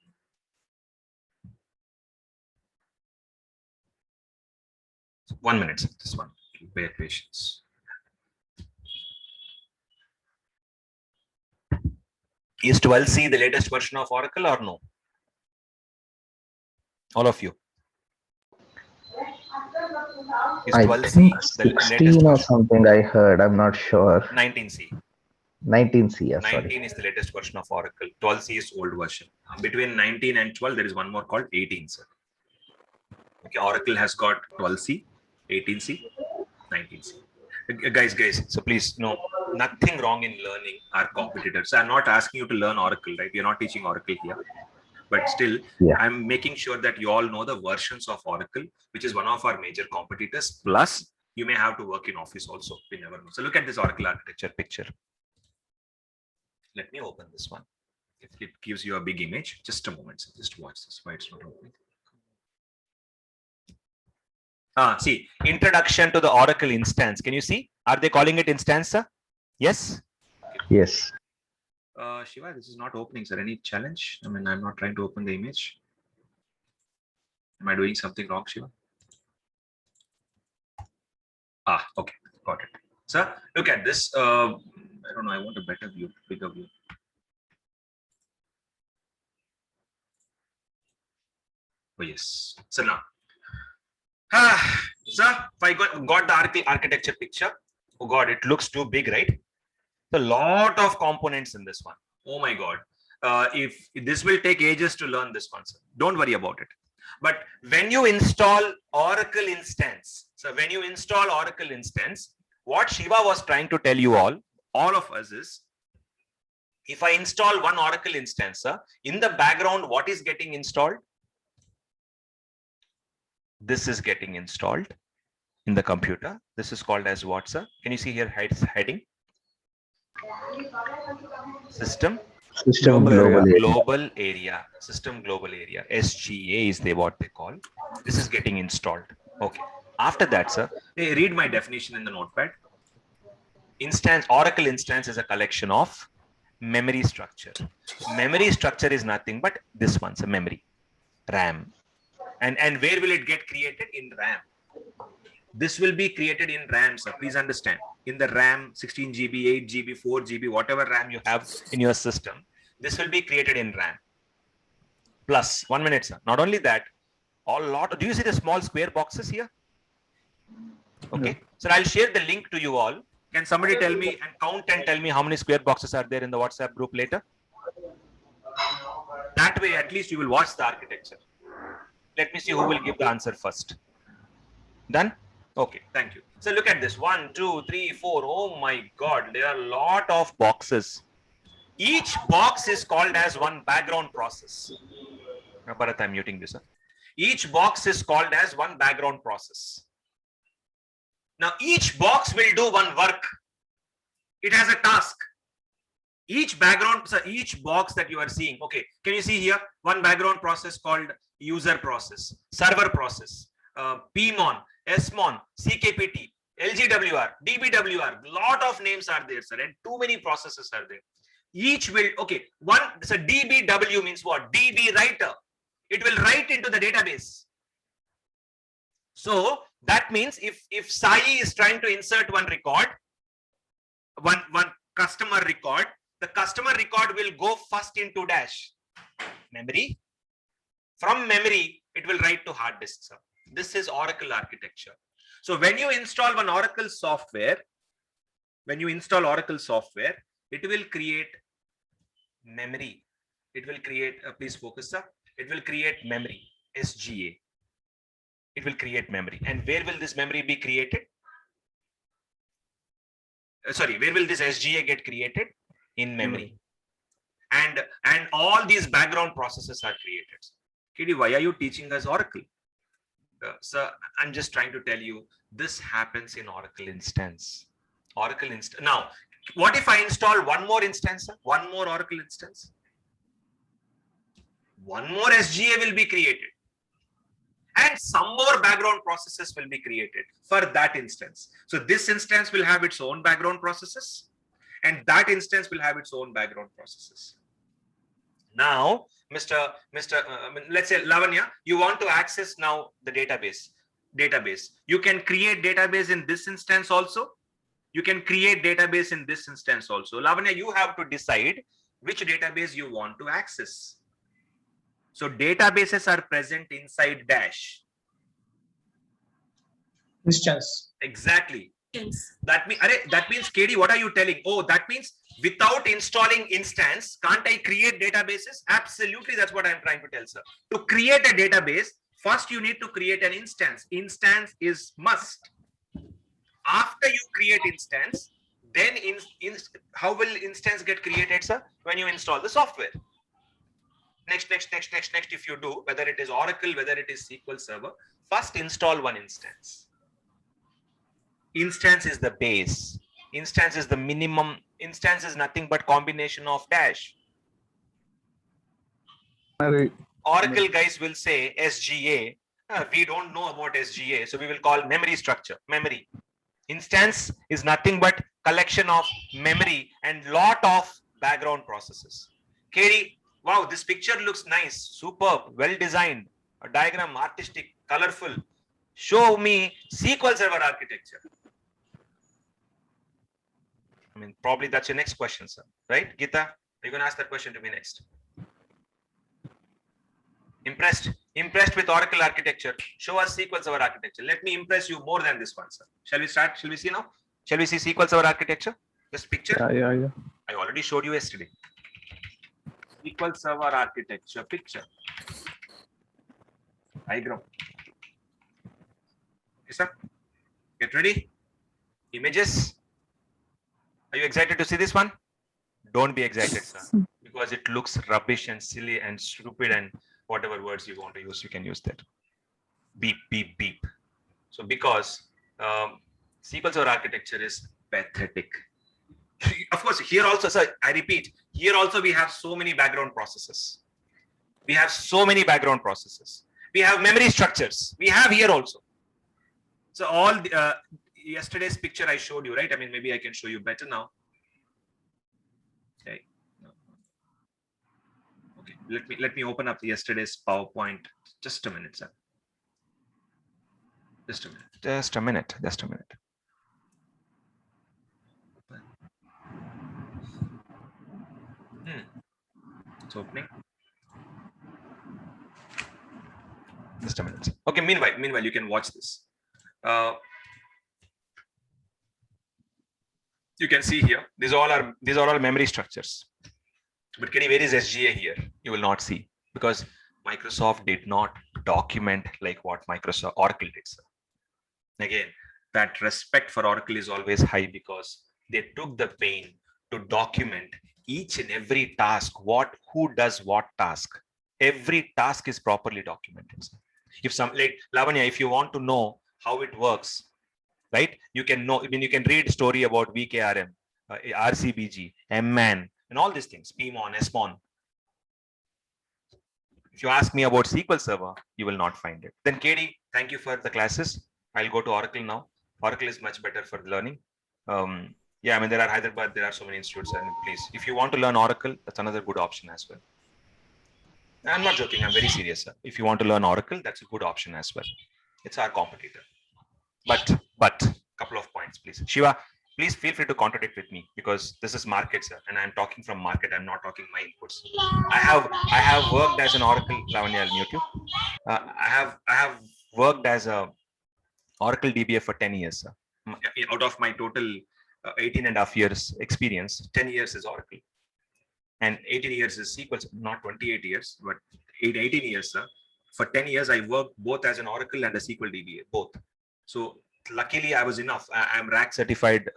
So 1 minute, sir. This one. Bear patience. Is 12c the latest version of Oracle or no? All of you. Is I 12c think the latest 16 or version? something I heard. I'm not sure. 19c. 19C, yeah, 19 sorry. is the latest version of Oracle. 12c is old version. Between 19 and 12, there is one more called 18, sir. Okay, Oracle has got 12c, 18c, 19c. Guys, so please, no, nothing wrong in learning our competitors. I'm not asking you to learn Oracle, right? We are not teaching Oracle here. but still, Yeah. I'm making sure that you all know the versions of Oracle, which is one of our major competitors. Plus, you may have to work in Office also. We never know. So look at this Oracle architecture picture. Let me open this one. If it gives you a big image, just a moment. So just watch this. Why it's not opening? See, introduction to the Oracle instance. Can you see? Are they calling it instance, sir? Yes? Yes. Shiva, this is not opening, sir. Any challenge? I mean, I'm not trying to open the image. Am I doing something wrong, Shiva? Okay, got it. Sir, look at this. I don't know. I want a better view, bigger view. Oh, yes. So now, sir, if I got the Oracle architecture picture, oh God, it looks too big, right? A lot of components in this one. Oh my God. If this will take ages to learn this one, sir. Don't worry about it. But when you install Oracle instance, so when you install Oracle instance, what Shiva was trying to tell you all of us is, if I install one Oracle instance, sir, in the background, what is getting installed? This is getting installed in the computer. This is called as what, sir? Can you see here heading? System global area. System global area. SGA is what they call. This is getting installed. Okay. After that, sir, read my definition in the notepad. Oracle instance is a collection of memory structure. Memory structure is nothing but this one, so memory, RAM. And where will it get created? In RAM. This will be created in RAM, sir. Please understand. In the RAM, 16 GB, 8 GB, 4 GB, whatever RAM you have in your system, this will be created in RAM. Plus, 1 minute, sir. Not only that, do you see the small square boxes here? Okay. No. So I'll share the link to you all. Can somebody tell me and count and tell me how many square boxes are there in the WhatsApp group later? That way, at least you will watch the architecture. Let me see who will give the answer first. Done? Okay, thank you. So look at this. 1, 2, 3, 4. Oh my God, there are a lot of boxes. Each box is called as one background process. Now, Bharat, I'm muting this. Each box is called as one background process. Now, each box will do one work. It has a task. Each background, so each box that you are seeing, okay, can you see here? One background process called user process, server process, PMON, SMON, CKPT, LGWR, DBWR, lot of names are there, sir, and too many processes are there. Each will, okay, one, so DBW means what? DB writer. It will write into the database. So that means if Sai is trying to insert one record, one customer record, the customer record will go first into dash memory. From memory, it will write to hard disk, sir. This is Oracle architecture. So when you install one Oracle software, it will create memory. It will create, please focus, sir. It will create memory, SGA. It will create memory. And where will this memory be created? Where will this SGA get created? In memory. And all these background processes are created. KD, why are you teaching us Oracle? Sir, I'm just trying to tell you, this happens in Oracle instance. Now, what if I install one more instance, sir? One more Oracle instance? One more SGA will be created. And some more background processes will be created for that instance. So this instance will have its own background processes, and that instance will have its own background processes. Now, let's say Lavanya, you want to access now the database. You can create database in this instance also. You can create database in this instance also. Lavanya, you have to decide which database you want to access. So databases are present inside dash. Instance. Exactly. That means, KD, what are you telling? Oh, that means without installing instance, can't I create databases? Absolutely, that's what I'm trying to tell, sir. To create a database, first you need to create an instance. Instance is must. After you create instance, then how will instance get created, sir? When you install the software. Next, if you do, whether it is Oracle, whether it is SQL Server, first install one instance. Instance is the base. Instance is the minimum. Instance is nothing but combination of dash. Oracle guys will say SGA. We don't know about SGA, so we will call memory structure. Memory. Instance is nothing but collection of memory and lot of background processes. Katie, wow, this picture looks nice, superb, well designed, a diagram, artistic, colorful. Show me SQL Server architecture. I mean, probably that's your next question, sir. Right, Geeta? You're going to ask that question to me next. Impressed with Oracle architecture. Show us SQL Server architecture. Let me impress you more than this one, sir. Shall we start? Shall we see now? Shall we see SQL Server architecture? This picture? Yeah. I already showed you yesterday. SQL Server architecture picture. Diagram. Okay, sir. Get ready. Images. Are you excited to see this one? Don't be excited, sir, because it looks rubbish and silly and stupid and whatever words you want to use, you can use that. Beep, beep, beep. So because SQL Server architecture is pathetic. Of course, here also, sir, I repeat, here also we have so many background processes. We have memory structures. We have here also. So all the, yesterday's picture I showed you, right? I mean, maybe I can show you better now. Okay. Okay. Let me open up yesterday's PowerPoint. Just a minute, sir. Just a minute. It's opening. Just a minute. Okay. Meanwhile, you can watch this. You can see here. These are all memory structures. But Kenny, where is SGA here? You will not see, because Microsoft did not document like what Oracle did, sir. Again, that respect for Oracle is always high because they took the pain to document each and every task, who does what task. Every task is properly documented. If like Lavanya, if you want to know how it works, right? You can know, I mean, you can read story about VKRM, RCBG, MMAN, and all these things, PMON, SMON. If you ask me about SQL Server, you will not find it. Then Katie, thank you for the classes. I'll go to Oracle now. Oracle is much better for learning. Yeah, I mean, there are Hyderabad, there are so many institutes, and please, if you want to learn Oracle, that's another good option as well. I'm not joking, I'm very serious, sir. If you want to learn Oracle, that's a good option as well. It's our competitor. But couple of points, please. Shiva, please feel free to contradict with me, because this is market, sir, and I'm talking from market. I'm not talking my inputs. I have worked as an Oracle. Lavanya, I'll mute you. I have worked as a Oracle DBA for 10 years, sir. Out of my total 18 and a half years experience, 10 years is Oracle, and 18 years is SQL. Not 28 years, but 18 years, sir. For 10 years, I worked both as an Oracle and a SQL DBA, both. So luckily, I was enough. I'm RAC certified,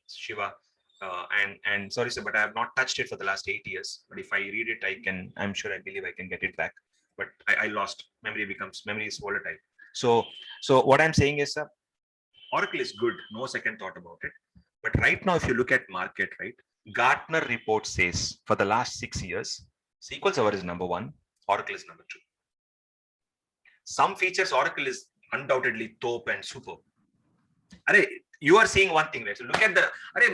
Shiva, and sorry, sir, but I have not touched it for the last 8 years. But if I read it, I believe I can get it back. But I lost. Memory is volatile. So what I'm saying is, sir, Oracle is good. No second thought about it. But right now, if you look at market, right, Gartner report says for the last 6 years, SQL Server is number 1, Oracle is number 2. Some features Oracle is undoubtedly top and super. You are seeing one thing, right? So look at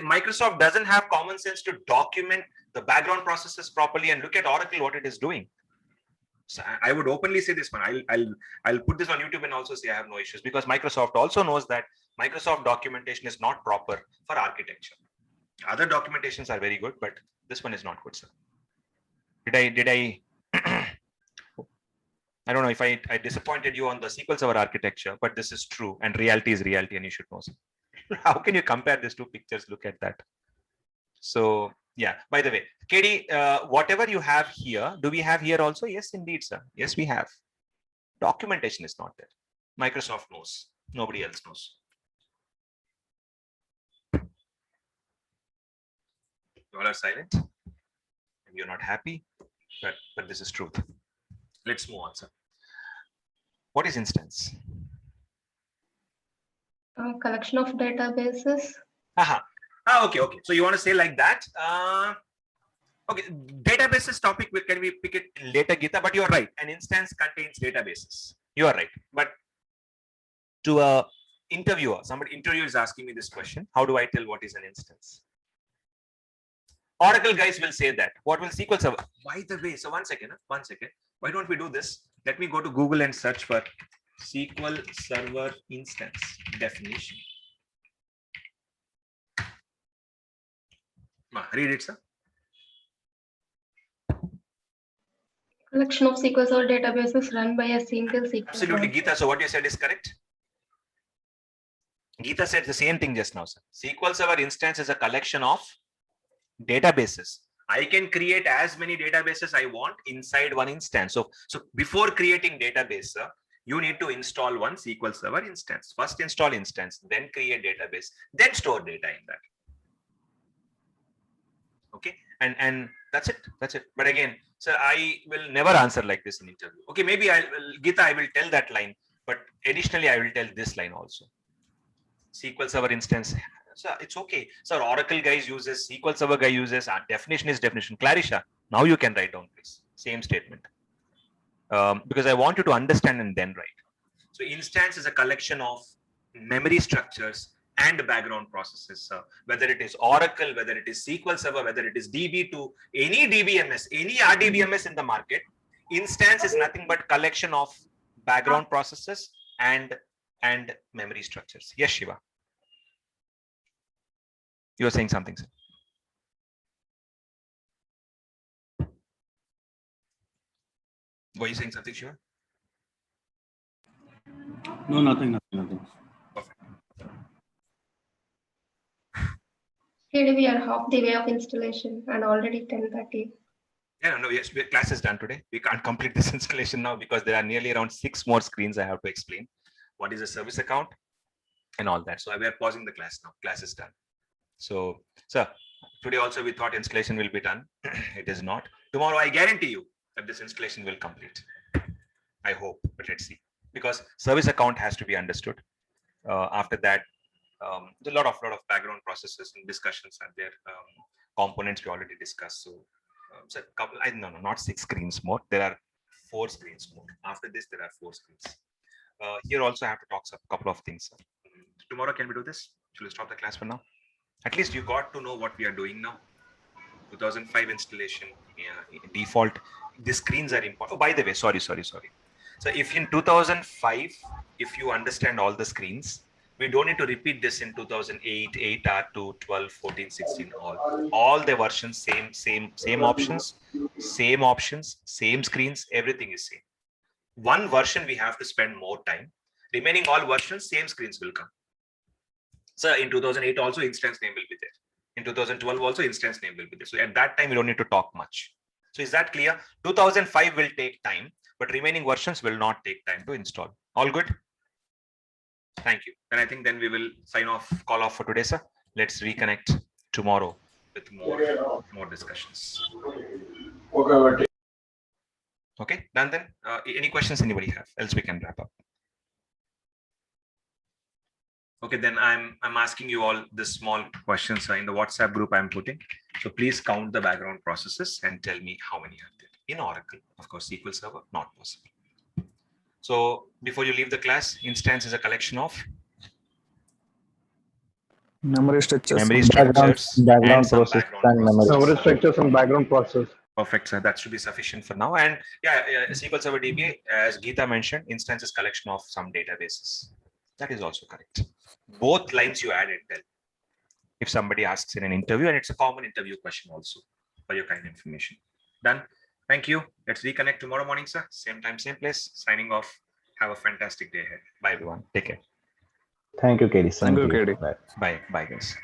Microsoft doesn't have common sense to document the background processes properly, and look at Oracle, what it is doing. So I would openly say this one. I'll put this on YouTube and also say I have no issues, because Microsoft also knows that Microsoft documentation is not proper for architecture. Other documentations are very good, but this one is not good, sir. Did I I don't know if I disappointed you on the SQL Server architecture, but this is true, and reality is reality, and you should know. So how can you compare these two pictures? Look at that. So yeah, by the way, Katie, whatever you have here, do we have here also? Yes, indeed, sir. Yes, we have. Documentation is not there. Microsoft knows. Nobody else knows. You all are silent. You're not happy. but this is truth. Let's move on, sir. What is instance? Collection of databases. Okay. So you want to say like that? Okay, databases topic, can we pick it later, Geeta? But you're right. An instance contains databases. You are right. But to a interviewer, interviewer is asking me this question. How do I tell what is an instance? Oracle guys will say that. What will SQL Server? By the way, so one second. Why don't we do this? Let me go to Google and search for SQL Server instance definition. Read it, sir. Collection of SQL Server databases run by a single SQL. Absolutely, Geeta. So what you said is correct. Geeta said the same thing just now, sir. SQL Server instance is a collection of databases. I can create as many databases I want inside one instance. So before creating database, sir, you need to install one SQL Server instance. First install instance, then create database, then store data in that. Okay, and that's it. But again, sir, I will never answer like this in interview. Okay, maybe Geeta, I will tell that line, but additionally, I will tell this line also. SQL Server instance. So it's okay. So Oracle guys uses, SQL Server guy uses, definition is definition. Clarisha, now you can write down, please. Same statement. Because I want you to understand and then write. So instance is a collection of memory structures and background processes. Whether it is Oracle, whether it is SQL Server, whether it is DB2, any DBMS, any RDBMS in the market, instance is nothing but collection of background processes and memory structures. Yes, Shiva. You are saying something, sir. Were you saying something, Shiva? No, nothing. Perfect. Here we are half the way of installation and already 10:30. Yeah, no, yes, class is done today. We can't complete this installation now because there are nearly around 6 more screens I have to explain. What is a service account and all that. So we are pausing the class now. Class is done. So, sir, today also we thought installation will be done. It is not. Tomorrow, I guarantee you that this installation will complete. I hope, but let's see. Because service account has to be understood. After that, there's a lot of background processes and discussions are there. Components we already discussed. So, couple, not 6 screens more. There are 4 screens more. After this, there are 4 screens. Here also I have to talk a couple of things. Tomorrow, can we do this? Should we stop the class for now? At least you got to know what we are doing now. 2005 installation, default. The screens are important. Oh, by the way, sorry. So if in 2005, if you understand all the screens, we don't need to repeat this in 2008, 8R2, 12, 14, 16, all the versions, same options, same screens, everything is same. One version we have to spend more time. Remaining all versions, same screens will come. So in 2008 also instance name will be there. In 2012 also instance name will be there. So at that time we don't need to talk much. So is that clear? 2005 will take time, but remaining versions will not take time to install. All good? Thank you. And I think then we will sign off, call off for today, sir. Let's reconnect tomorrow with more discussions. Okay, done then. Any questions anybody have? Else we can wrap up. Okay, then I'm asking you all this small questions in the WhatsApp group I'm putting. So please count the background processes and tell me how many are there. In Oracle, of course, SQL Server, not possible. So before you leave the class, instance is a collection of memory structures, background process, and memory structures and background process. Perfect, sir. That should be sufficient for now. And SQL Server DB, as Geeta mentioned, instance is collection of some databases. That is also correct. Both lines you added then. If somebody asks in an interview, and it's a common interview question also for your kind of information. Done. Thank you. Let's reconnect tomorrow morning, sir. Same time, same place. Signing off. Have a fantastic day ahead. Bye, everyone. Take care. Thank you, KD. Thank you, KD. Bye, guys.